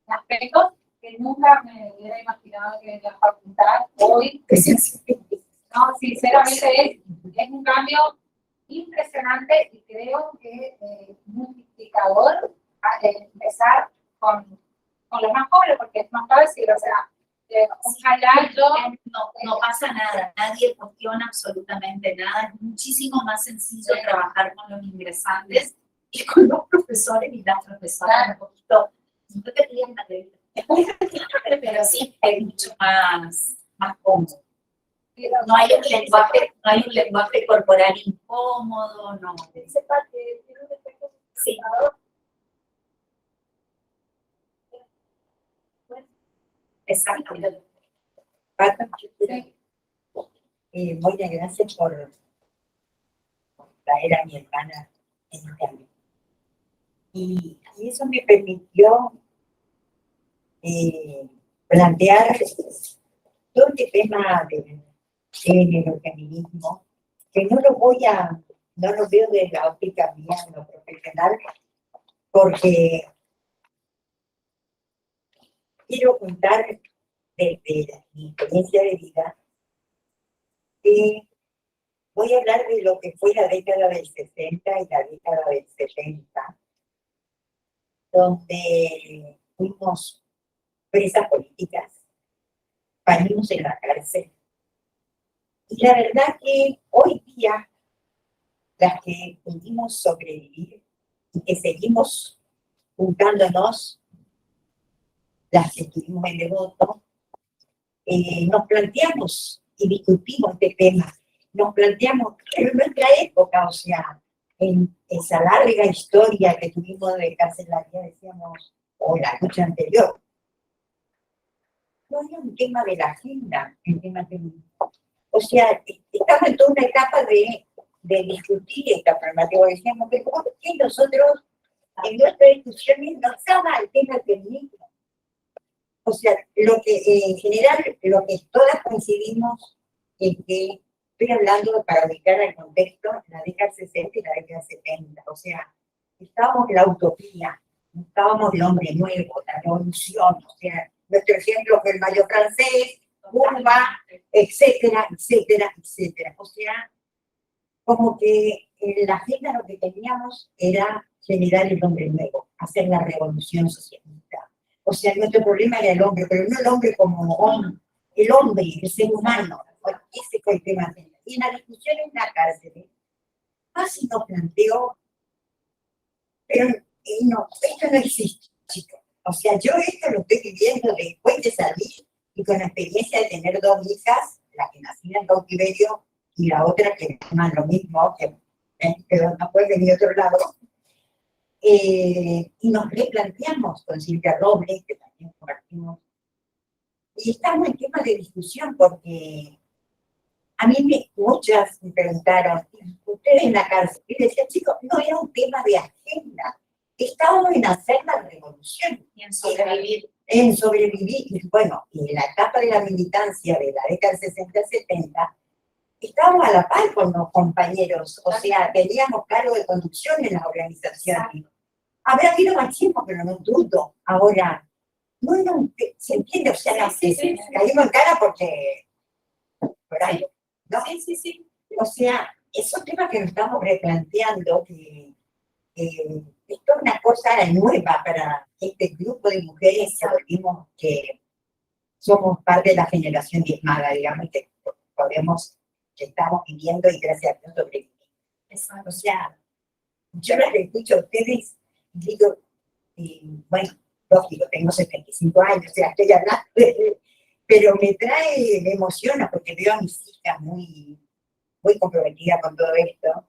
aspectos que nunca me hubiera imaginado que en la facultad hoy. No, sinceramente es un cambio impresionante, y creo que es multiplicador empezar con los más jóvenes, porque es más fácil, o sea, ojalá no pasa nada, nadie cuestiona absolutamente nada, es muchísimo más sencillo trabajar con los ingresantes y con los profesores y las profesoras, un poquito, no te piden la pero sí es mucho más cómodo. No hay un lenguaje corporal incómodo, no. Ese parte tiene un efecto. Sí. Exacto. Moira, gracias por traer a mi hermana en Italia. Y eso me permitió plantear todo este tema del género, feminismo, que no lo veo desde la óptica mía, en lo profesional, porque quiero contar desde mi experiencia de vida que voy a hablar de lo que fue la década del 60 y la década del 70, donde fuimos presas políticas, caímos en la cárcel. Y la verdad que hoy día, las que pudimos sobrevivir y que seguimos juntándonos, las que estuvimos en Devoto, nos planteamos y discutimos este tema. Nos planteamos, pero en nuestra época, o sea, en esa larga historia que tuvimos de carcelaría, decíamos, o la lucha anterior, no había un tema de la agenda, el tema feminista. O sea, estamos en toda una etapa de discutir esta problemática. Decíamos que nosotros en nuestras discusiones no estaba el tema del feminismo. O sea, lo que en general, lo que todas coincidimos es que, estoy hablando para ubicar el contexto, la década 60 y la década 70, o sea, estábamos en la utopía, estábamos el hombre nuevo, la revolución, o sea, nuestro ejemplo fue el mayo francés, Cuba, etcétera, etcétera, etcétera. O sea, como que en la agenda lo que teníamos era generar el hombre nuevo, hacer la revolución socialista. O sea, nuestro problema era el hombre, pero no el hombre como hombre, el hombre, el ser humano. Bueno, ese fue el tema. Y en la discusión en la cárcel, Masi nos planteó, pero no, esto no existe, chicos. O sea, yo esto lo estoy viviendo después de salir y con la experiencia de tener dos hijas, la que nací en cautiverio y la otra que llaman lo mismo, pero no puede venir de otro lado. Y nos replanteamos con Silvia Robles, que también compartimos. Y estamos en tema de discusión porque a mí muchas me preguntaron, ¿ustedes en la cárcel? Y decía, chicos, no era un tema de agenda. Estábamos en hacer la revolución. Y en sobrevivir. En sobrevivir. Y bueno, en la etapa de la militancia de la década 60-70, estábamos a la par con los compañeros. O sea, teníamos cargo de conducción en las organizaciones. Habrá habido machismo, pero no dudo. Ahora, no era ¿se entiende? O sea, caímos en cara porque... por ahí, ¿no? Sí. O sea, esos temas que nos estamos replanteando, que esto es una cosa nueva para este grupo de mujeres que volvimos, que somos parte de la generación diezmada, digamos, que podemos, que estamos viviendo y gracias a Dios sobrevivir. O sea, yo las escucho a ustedes y digo, bueno, lógico, tengo 75 años, o sea, estoy hablando pero me emociona porque veo a mis hijas muy comprometidas con todo esto.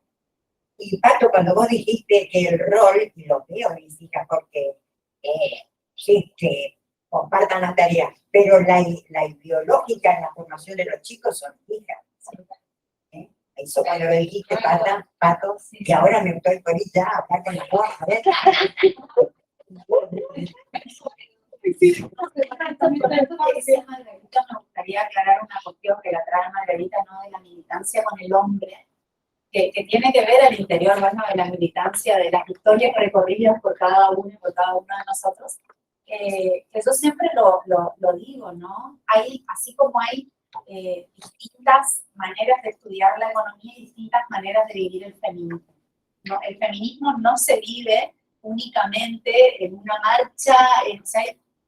Y Pato, cuando vos dijiste que el rol, y lo veo en mis hijas porque sí, que compartan las tareas, pero la ideológica en la formación de los chicos son hijas. Eso cuando lo dijiste, Pato, que ahora me estoy por ir ya a hablar con la voz, a ver. Margarita, me gustaría aclarar una cuestión que la trae Margarita, no de la militancia con el hombre, que tiene que ver al interior, bueno, de la militancia, de las historias recorridas por cada uno y por cada uno de nosotros. Que yo siempre lo digo, ¿no? Así como hay distintas maneras de estudiar la economía y distintas maneras de vivir el feminismo, ¿no? El feminismo no se vive únicamente en una marcha,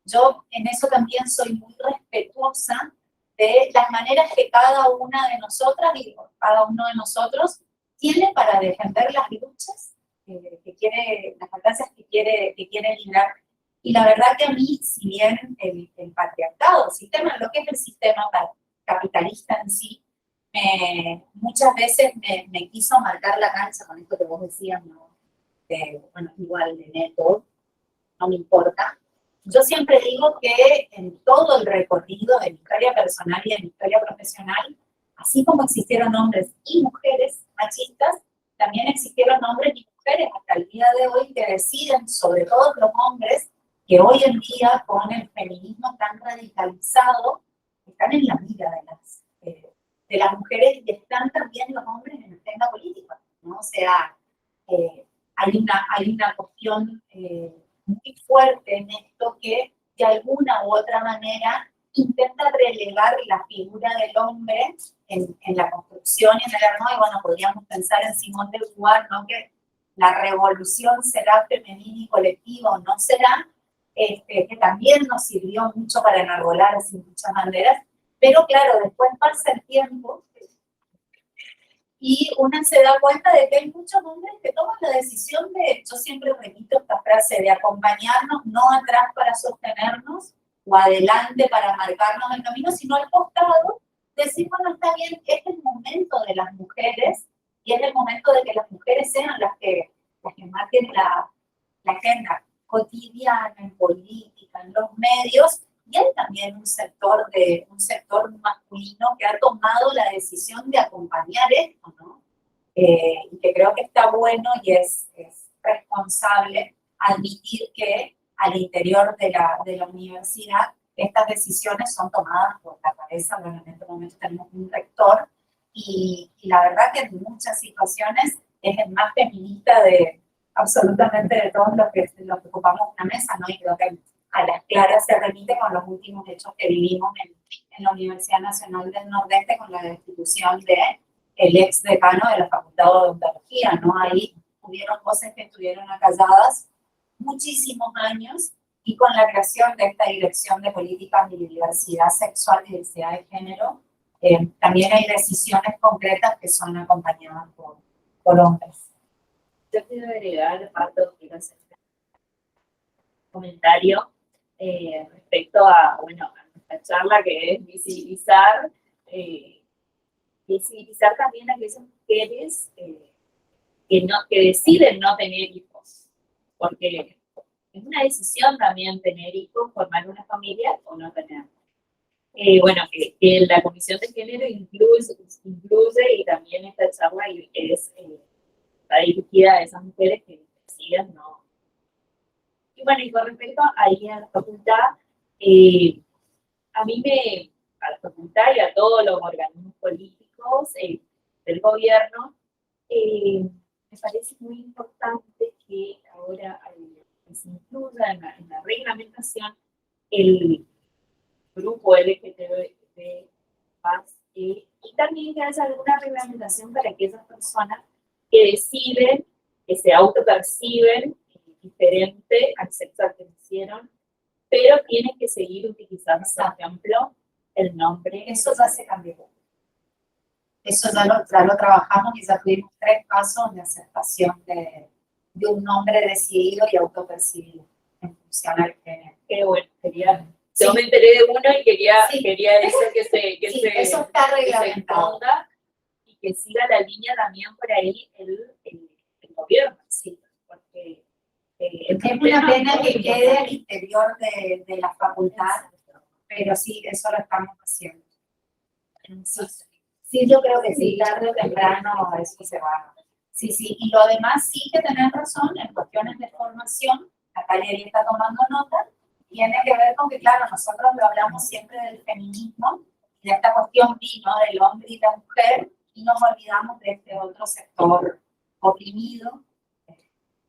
yo en eso también soy muy respetuosa de las maneras que cada una de nosotras y cada uno de nosotros tiene para defender las luchas que quiere, las batallas que quiere librar. Y la verdad que a mí, si bien el patriarcado, lo que es el sistema capitalista en sí, muchas veces me quiso marcar la cancha con esto que vos decías, ¿no? Bueno, igual de neto, no me importa. Yo siempre digo que en todo el recorrido de mi historia personal y de mi historia profesional, así como existieron hombres y mujeres machistas, también existieron hombres y mujeres hasta el día de hoy que deciden, sobre todo los hombres, que hoy en día con el feminismo tan radicalizado, están en la mira de las mujeres y están también los hombres en el tema político, ¿no? O sea, hay una cuestión muy fuerte en esto que de alguna u otra manera intenta relevar la figura del hombre en la construcción y en el armado. Y bueno, podríamos pensar en Simón de Beauvoir, ¿no? Que la revolución será femenina y colectiva o no será, que también nos sirvió mucho para enarbolar así muchas banderas, pero claro, después pasa el tiempo y una se da cuenta de que hay muchos hombres que toman la decisión de, yo siempre repito esta frase, de acompañarnos, no atrás para sostenernos, o adelante para marcarnos el camino, sino al costado, decir, bueno, está bien, es el momento de las mujeres, y es el momento de que las mujeres sean las que marquen la agenda cotidiana, en política, en los medios, y hay también un sector masculino que ha tomado la decisión de acompañar esto, ¿no? Y que creo que está bueno y es responsable, admitir que al interior de la universidad estas decisiones son tomadas por la cabeza. Bueno, en este momento tenemos un rector y la verdad que en muchas situaciones es el más feminista de absolutamente de todos los que ocupamos una mesa, ¿no? Y creo que a las claras se remite con los últimos hechos que vivimos en la Universidad Nacional del Nordeste con la destitución del ex decano de la Facultad de Odontología, ¿no? Ahí hubieron voces que estuvieron acalladas muchísimos años y con la creación de esta Dirección de Políticas de Diversidad Sexual y Diversidad de Género, también hay decisiones concretas que son acompañadas por hombres. Yo quiero agregar, Pato, quiero hacer un comentario respecto a, bueno, a nuestra charla que es visibilizar también a aquellas mujeres que deciden no tener hijos, porque es una decisión también tener hijos, formar una familia o no tener. Bueno, que la Comisión de Género incluye y también esta charla está dirigida a esas mujeres que deciden no. Y bueno, y con respecto a la facultad, a la facultad y a todos los organismos políticos del gobierno, me parece muy importante que ahora se incluya en la reglamentación el grupo LGTB+, y también que haya alguna reglamentación para aquellas personas que deciden, que se autoperciben diferente al sexo al que nacieron, pero tienen que seguir utilizando, por ejemplo, el nombre. Eso ya se cambió. Eso ya lo trabajamos y ya tuvimos 3 pasos de aceptación de un nombre decidido y autopercibido en función al género. Qué bueno, yo me enteré de uno y quería eso eso está reglamentado. Y que siga la línea también por ahí el gobierno, sí, porque es una pena que quede al interior de la facultad, pero sí, eso lo estamos haciendo. Sí, yo creo que sí, tarde o temprano eso se va. Sí, y lo demás sí que tenés razón, en cuestiones de formación, Natalia ahí está tomando nota, tiene que ver con que, claro, nosotros lo hablamos siempre del feminismo, de esta cuestión ¿no? del hombre y la mujer, y nos olvidamos de este otro sector oprimido.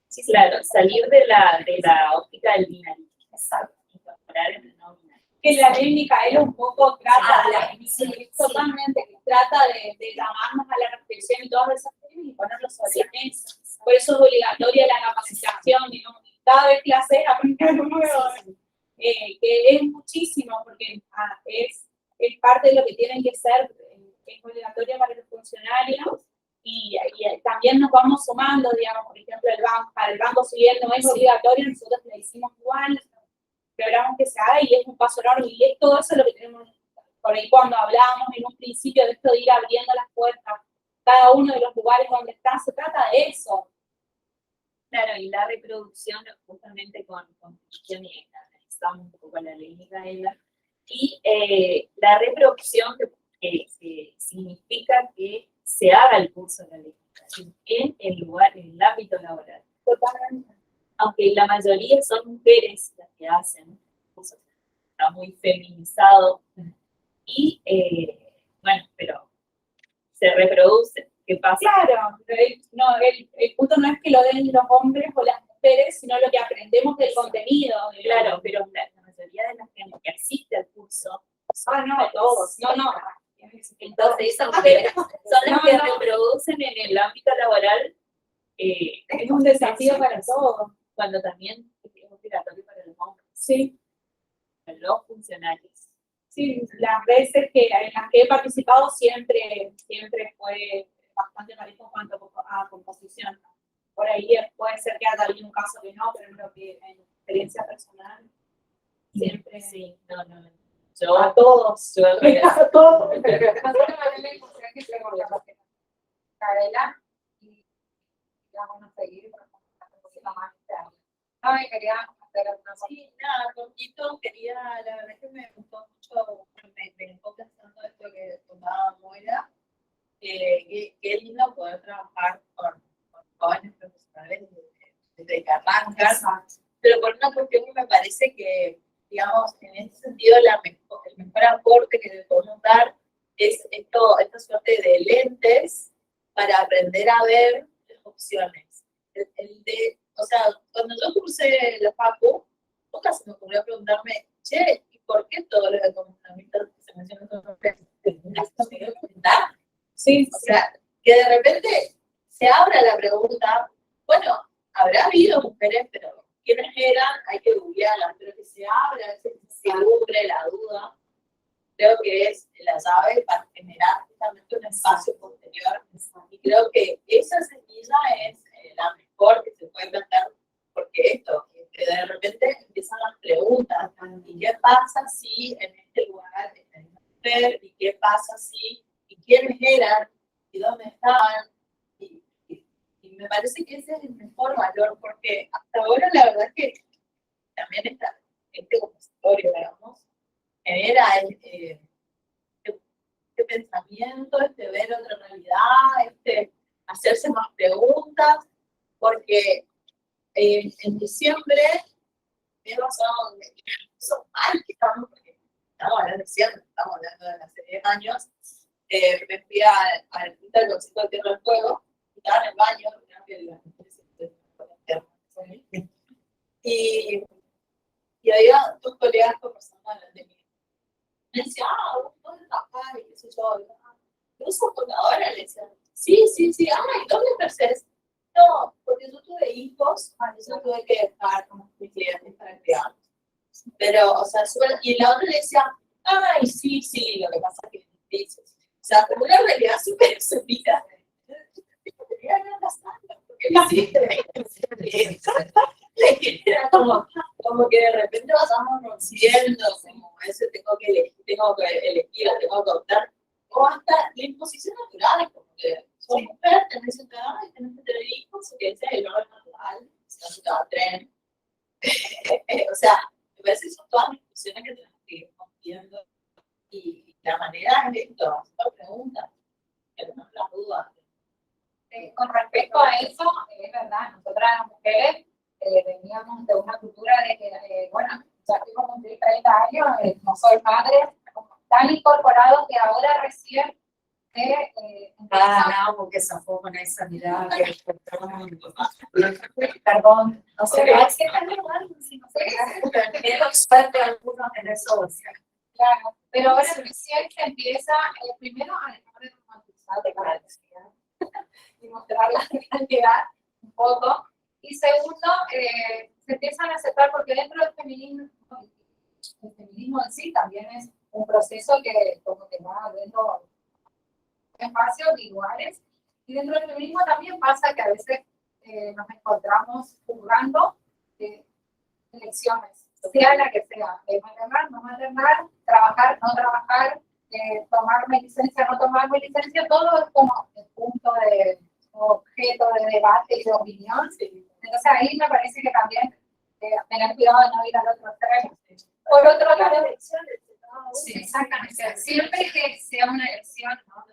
Sí, claro, salir de la óptica del binarismo. Exacto. Incorporar el no binario. Que la ley Micaela un poco trata totalmente, que trata de llamarnos a la reflexión y todas esas cosas y ponerlo sobre la mesa. Por eso es obligatoria la capacitación, digamos, cada vez que haces aprender algo nuevo, que es muchísimo, porque es parte de lo que tienen que ser, es obligatoria para los funcionarios, y también nos vamos sumando, digamos, por ejemplo, para el banco, si bien no es obligatorio, nosotros le hicimos igual, logramos que se haga y es un paso enorme, y es todo eso lo que tenemos por ahí cuando hablábamos en un principio de esto de ir abriendo las puertas, cada uno de los lugares donde está, se trata de eso. Claro, y la reproducción, justamente con Cristian y analizamos un poco la ley Micaela, y la reproducción que significa que se haga el curso de la ley en el ámbito laboral. Totalmente. Aunque la mayoría son mujeres las que hacen, está muy feminizado, y bueno, pero se reproduce. ¿Qué pasa? Claro, el punto no es que lo den los hombres o las mujeres, sino lo que aprendemos del contenido. Claro, pero la mayoría de las que asiste al curso son todos. No. Entonces, esas mujeres son las que reproducen en el ámbito laboral. Es un desafío para todos. Cuando también es obligatorio para los hombres. Sí. Para los funcionarios. Sí, las veces en las que he participado siempre fue bastante parejo en cuanto a composición. Por ahí puede ser que haya algún caso que no, pero creo que en experiencia personal siempre sí. No. A todos. A todos. Nosotros también la emoción que tenemos de Carela y vamos a seguir un poquito más. No, me quería hacer una cosa. Sí, nada, poquito quería, la verdad que me gustó mucho, me dejó pensando esto que tomaba Moira, qué lindo poder trabajar con jóvenes profesionales desde Carrasco, arrancan, pero por una cuestión que me parece que, digamos, en ese sentido, el mejor aporte que le podemos dar es esta suerte de lentes para aprender a ver las opciones. O sea, cuando yo cursé la facu, nunca se me ocurrió preguntarme, che, ¿y por qué todos los comportamientos que se mencionan son esto me dio comentar? Sí, o sea, que de repente se abra la pregunta, bueno, habrá habido mujeres, pero ¿quiénes eran? Hay que googlearlas, pero que se abra, se alubre la duda, creo que es la llave para generar justamente un espacio posterior. Y creo que esa semilla es la mejor que se puede plantar, porque esto, que de repente empiezan las preguntas, ¿y qué pasa si en este lugar está una mujer? ¿Y qué pasa si? ¿Y quiénes eran? ¿Y dónde estaban? Y me parece que ese es el mejor valor, porque hasta ahora la verdad es que también este conversatorio, digamos, genera este pensamiento, ver otra realidad, hacerse más preguntas, porque en diciembre me pasado eso mal que estamos, porque estamos hablando de diciembre, estamos hablando de hace 10 años, me fui al quinto del Consejo de Tierra del Fuego, y estaba en el baño, y había dos colegas conversando delante de mí. Me decía, vos podés trabajar, y qué sé yo. ¿No sos contadora? Le decía, sí. ¿Y dónde ejerces? No, porque yo tuve hijos, yo tuve que dejar como mis clientes para criarlos. Pero, o sea, y la otra le decía, ay, sí, lo que pasa es que es difícil. O sea, como una realidad súper exótica. Era como que de repente vayamos conociendo, como ese tengo que elegir, tengo que optar, o hasta la imposición natural, como que soy mujer, tenés que quedar y tenés que tener hijos, que ese es el orden natural, si no se te va a tren. O sea, me parece que son todas las discusiones que tenemos que ir viendo, y la manera es esto, hacer preguntas, que no las dudas. Con respecto a eso, es verdad, nosotras las mujeres veníamos de una cultura de que, bueno, ya estoy como cumplir 30 años, no soy madre, tan incorporado que ahora recién no, porque se fue con esa mirada que perdón, no sé, es que está normal, no sé, pero suerte algunos en eso, claro, pero ahora recién se empieza, primero a dejar de romantizar de la necesidad y mostrar la realidad un poco, y segundo, se empiezan a aceptar, porque dentro del feminismo en sí también es un proceso que como que va abriendo espacios iguales, y dentro del feminismo también pasa que a veces nos encontramos juzgando elecciones, sea la que sea, maternar, no maternar, trabajar, no trabajar, tomarme licencia, no tomarme licencia, todo es como el punto de objeto de debate y de opinión. Entonces ahí me parece que también tener cuidado de no ir al otro extremo. Por otro lado, sí, exactamente, siempre que sea una elección, ¿no?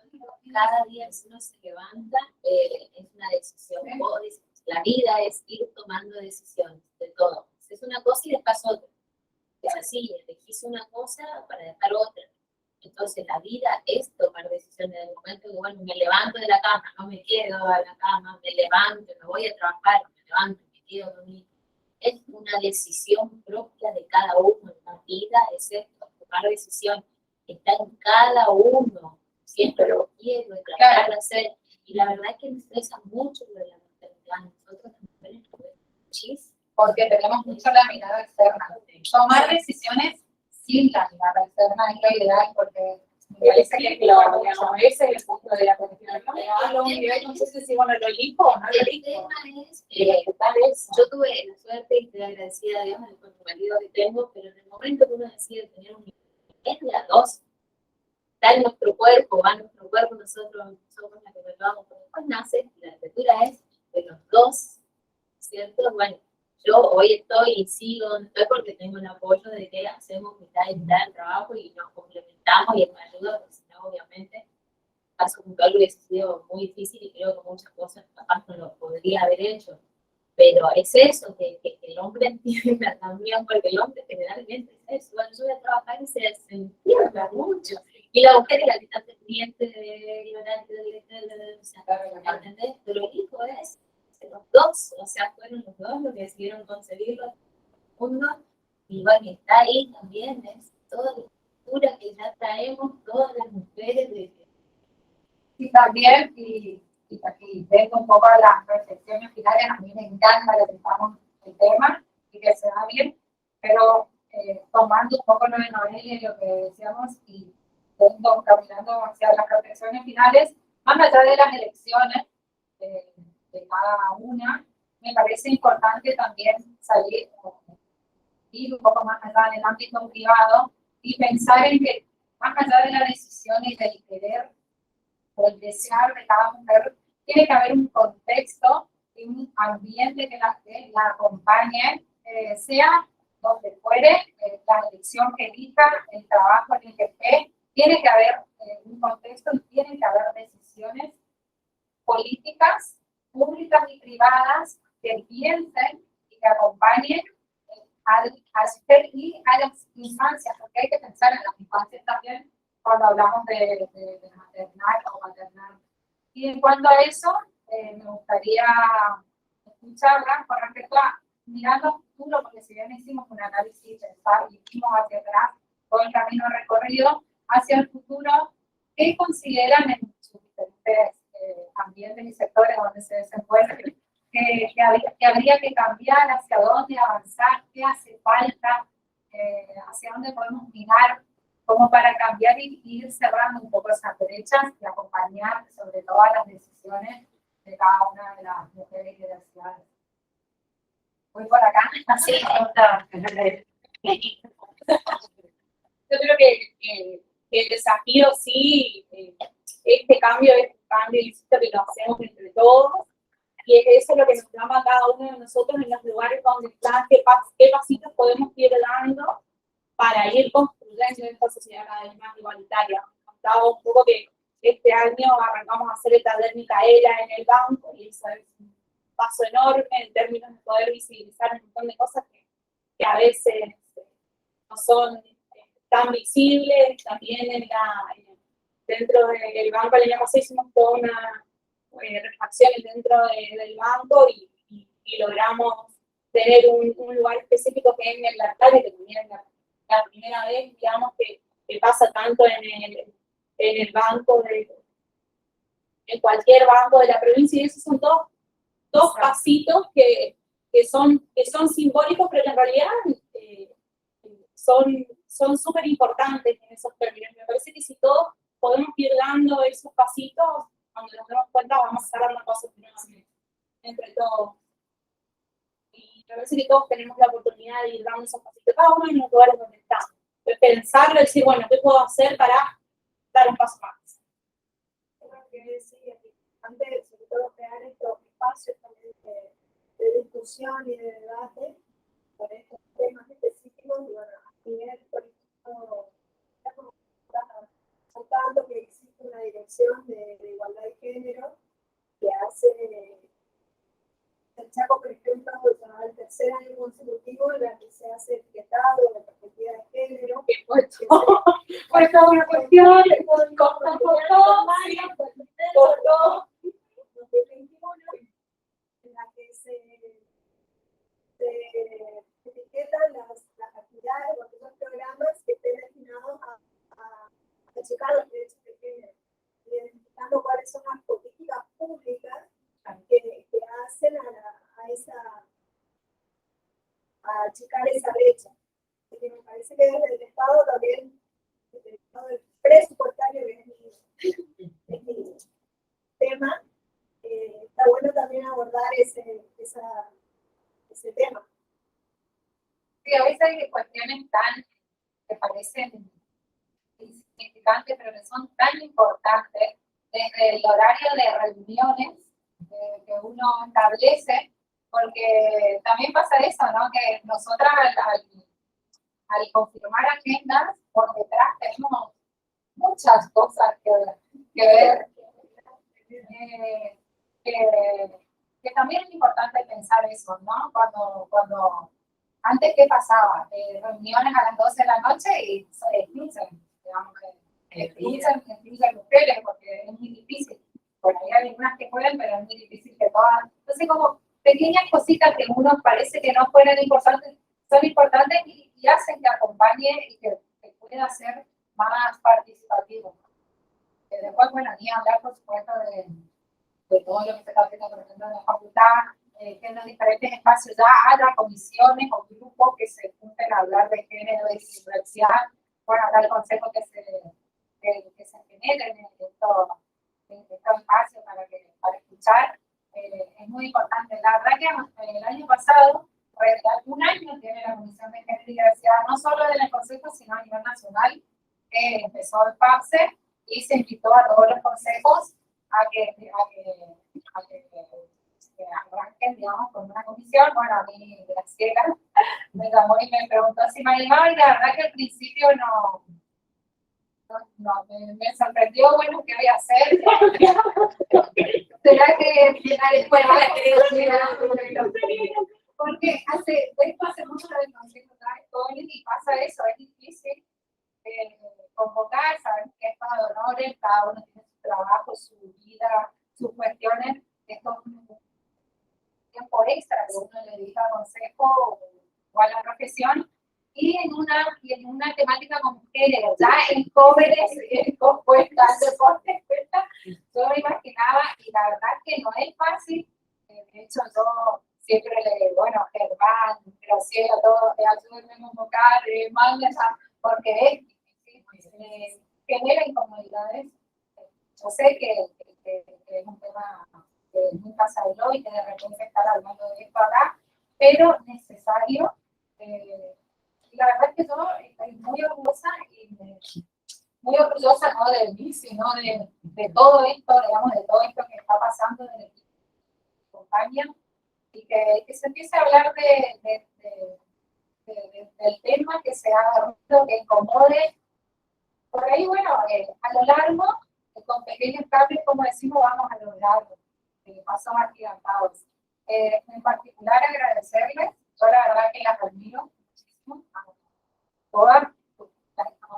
Cada día que uno se levanta es una decisión. La vida es ir tomando decisiones de todo. Es una cosa y después otra. Es así, elegís una cosa para dejar otra. Entonces la vida es tomar decisiones. En el momento que, bueno, me levanto de la cama, no me quedo a la cama, me levanto, me voy a trabajar, me levanto, me quedo a dormir. Es una decisión propia de cada uno. En la vida es esto, tomar decisiones. Está en cada uno. Siempre lo quiero, tratar de hacer. Y la verdad es que me estresa mucho lo de la maternidad. Nosotros también nos vemos muchísimo. Porque tenemos mucho la mirada externa. Tomar decisiones sin la mirada externa es lo ideal, porque me parece que ese es el punto de la cuestión. No sé si bueno, lo elijo o no lo elijo. El tema es, yo tuve la suerte y estoy agradecida a Dios con el marido que tengo, pero en el momento que uno decide tener un hijo, es la dos. Está en nuestro cuerpo, va en nuestro cuerpo, nosotros somos la que nos llevamos, pero después nace, la criatura es de los dos, ¿cierto? Bueno, yo hoy estoy y sigo donde estoy porque tengo el apoyo de que hacemos mitad y mitad del trabajo y nos complementamos y él me ayuda, porque si no, obviamente, caso puntual hubiese sido muy difícil y creo que muchas cosas capaz no lo podría haber hecho. Pero es eso, que el hombre entienda también, porque el hombre generalmente es eso. Cuando yo voy a trabajar se entiende mucho. Y la mujer es la que está pendiente de llorar, o sea, ¿entendés? Pero el hijo es los dos, o sea, fueron los dos los que decidieron concebirlo mundo, y bueno, está ahí también, es toda la cultura que ya traemos todas las mujeres de... Y también, y vengo un poco a las reflexiones finales, a mí me encanta que tengamos el tema y que se va bien, pero tomando un poco lo de Noelia y lo que decíamos, y vengo caminando hacia las reflexiones finales, más allá de las elecciones de cada una, me parece importante también salir, ir un poco más allá en el ámbito privado y pensar en que más allá de las decisiones del querer o el desear de cada mujer, tiene que haber un contexto y un ambiente que la acompañe, sea donde fuere, la elección que elija, el trabajo en el que esté, tiene que haber un contexto y tiene que haber decisiones políticas, públicas y privadas, que piensen y que acompañen al ser y a las infancias, porque hay que pensar en las infancias también cuando hablamos de maternal o maternal. Y en cuanto a eso, me gustaría escucharla con respecto a mirando al futuro, porque si bien hicimos un análisis, pensar y vimos hacia atrás todo el camino recorrido, hacia el futuro, ¿qué consideran en sus diferentes ambientes y sectores donde se desenvuelven? Que habría que cambiar, hacia dónde avanzar, qué hace falta, hacia dónde podemos mirar, como para cambiar y ir cerrando un poco esas brechas y acompañar sobre todas las decisiones de cada una de las mujeres y de las ciudades. Voy por acá. Sí, Yo creo que el desafío sí, este cambio es un cambio, insisto, que lo hacemos entre todos, y eso es lo que nos llama a cada uno de nosotros en los lugares donde está, qué pasitos podemos ir dando para ir construyendo esta sociedad cada vez más igualitaria. Contaba un poco que este año arrancamos a hacer el taller Micaela en el banco, y eso es un paso enorme en términos de poder visibilizar un montón de cosas que a veces no son tan visibles. También dentro del banco el año pasado hicimos toda una refacción dentro del banco y logramos tener un lugar específico que es en el altar, que también es la primera vez, digamos, que pasa tanto en el banco, en cualquier banco de la provincia, y esos son dos pasitos que son simbólicos, pero que en realidad son súper importantes en esos términos. Me parece que si todos podemos ir dando esos pasitos, cuando nos demos cuenta vamos a estar dando pasos entre todos. Y me parece que todos tenemos la oportunidad de ir dando esos pasitos, cada uno en los lugares donde está. De pensarlo y decir, bueno, ¿qué puedo hacer para dar un paso más? Creo que sí, antes, sobre todo, crear estos espacios también de discusión y de debate sobre estos temas específicos, y bueno, a nivel, por ejemplo, contando que existe una dirección de igualdad de género que hace el Chaco, por ejemplo, el tercer año consecutivo en la que se hace etiquetado de perspectiva de género. Pues toda una cuestión, en la que se etiquetan las actividades o aquellos programas que estén destinados a achicar los derechos de género, identificando cuáles son las políticas públicas que hacen a achicar esa brecha. Porque me parece que desde el Estado también, desde el Estado presupuestario, que es mi tema, está bueno también abordar ese tema. Sí, a veces hay cuestiones que parecen insignificantes, pero que son tan importantes, desde el horario de reuniones que uno establece, porque también pasa eso, ¿no? Que nosotras al confirmar agendas, por detrás tenemos muchas cosas que ver, que también es importante pensar eso, ¿no? Cuando antes, ¿qué pasaba? Reuniones a las 12 de la noche y se excluyen, digamos, excluyen mujeres porque es muy difícil. Bueno, hay algunas que pueden, pero es muy difícil que todas. Entonces, como pequeñas cositas que uno parece que no fueran importantes, son importantes y hacen que acompañe y que pueda ser más participativo. Después, bueno, ni hablar, por supuesto, de todo lo que se está haciendo, por ejemplo, en la facultad, que en los diferentes espacios ya haya comisiones o grupos que se junten a hablar de género y diversidad. Bueno, acá el consejo que se generen en estos espacios para escuchar es muy importante. La verdad que el año pasado, un año tiene la Comisión de Género y Diversidad, no solo en el consejo, sino a nivel nacional. Empezó el PAPSE y se invitó a todos los consejos a que arranquen, digamos, con una comisión. Bueno, a mí, Graciela, me llamó y me preguntó si me animaba, y la verdad que al principio me sorprendió, bueno, ¿qué voy a hacer? ¿Será que después la creo? Porque hace mucho del consejo y pasa eso, es difícil convocar, saber que es para honores, cada uno tiene su trabajo, su vida, sus cuestiones. Esto es un tiempo extra que uno le dedica al consejo o a la profesión, y en una temática con mujeres, ya en jóvenes, compuestas, deportes, yo me imaginaba, y la verdad que no es fácil. De hecho, yo siempre Germán, Graciela, todos, ayúdenme a convocar, porque es difícil, genera incomodidades. Yo sé que es un tema que nunca salió y que de repente estar hablando de esto acá, pero necesario. Y la verdad es que yo estoy muy orgullosa no de mí, sino de todo esto, digamos, de todo esto que está pasando en el equipo de compañía, y que se empiece a hablar del tema, que se haga ruido, que incomode. Por ahí, bueno, a lo largo, con pequeños cambios, como decimos, vamos a lograrlo. Pasos agigantados. En particular, agradecerles. Yo la verdad que las admiro muchísimo. Todas,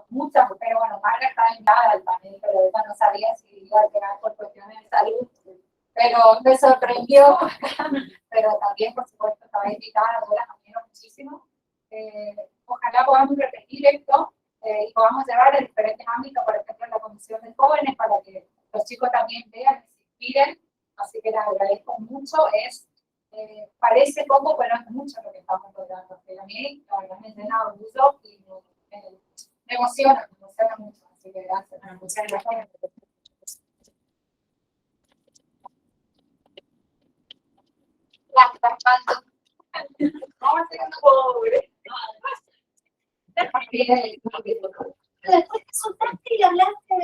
muchas mujeres, bueno, Marga está invitada al panel, pero ella no sabía si iba a llegar por cuestiones de salud. Pero me sorprendió. Pero también, por supuesto, estaba invitada, yo las admiro muchísimo. Ojalá podamos repetir esto y podamos llevar a diferentes ámbitos, por ejemplo, en la Comisión de Jóvenes, para que los chicos también vean y se inspiren. Así que les agradezco mucho. Parece poco, pero es mucho lo que estamos logrando. Pero a mí, la verdad, me llena de orgullo y me emociona mucho. Así que gracias. Muchas gracias. Vamos a ser pobre. Después que soltaste y hablaste.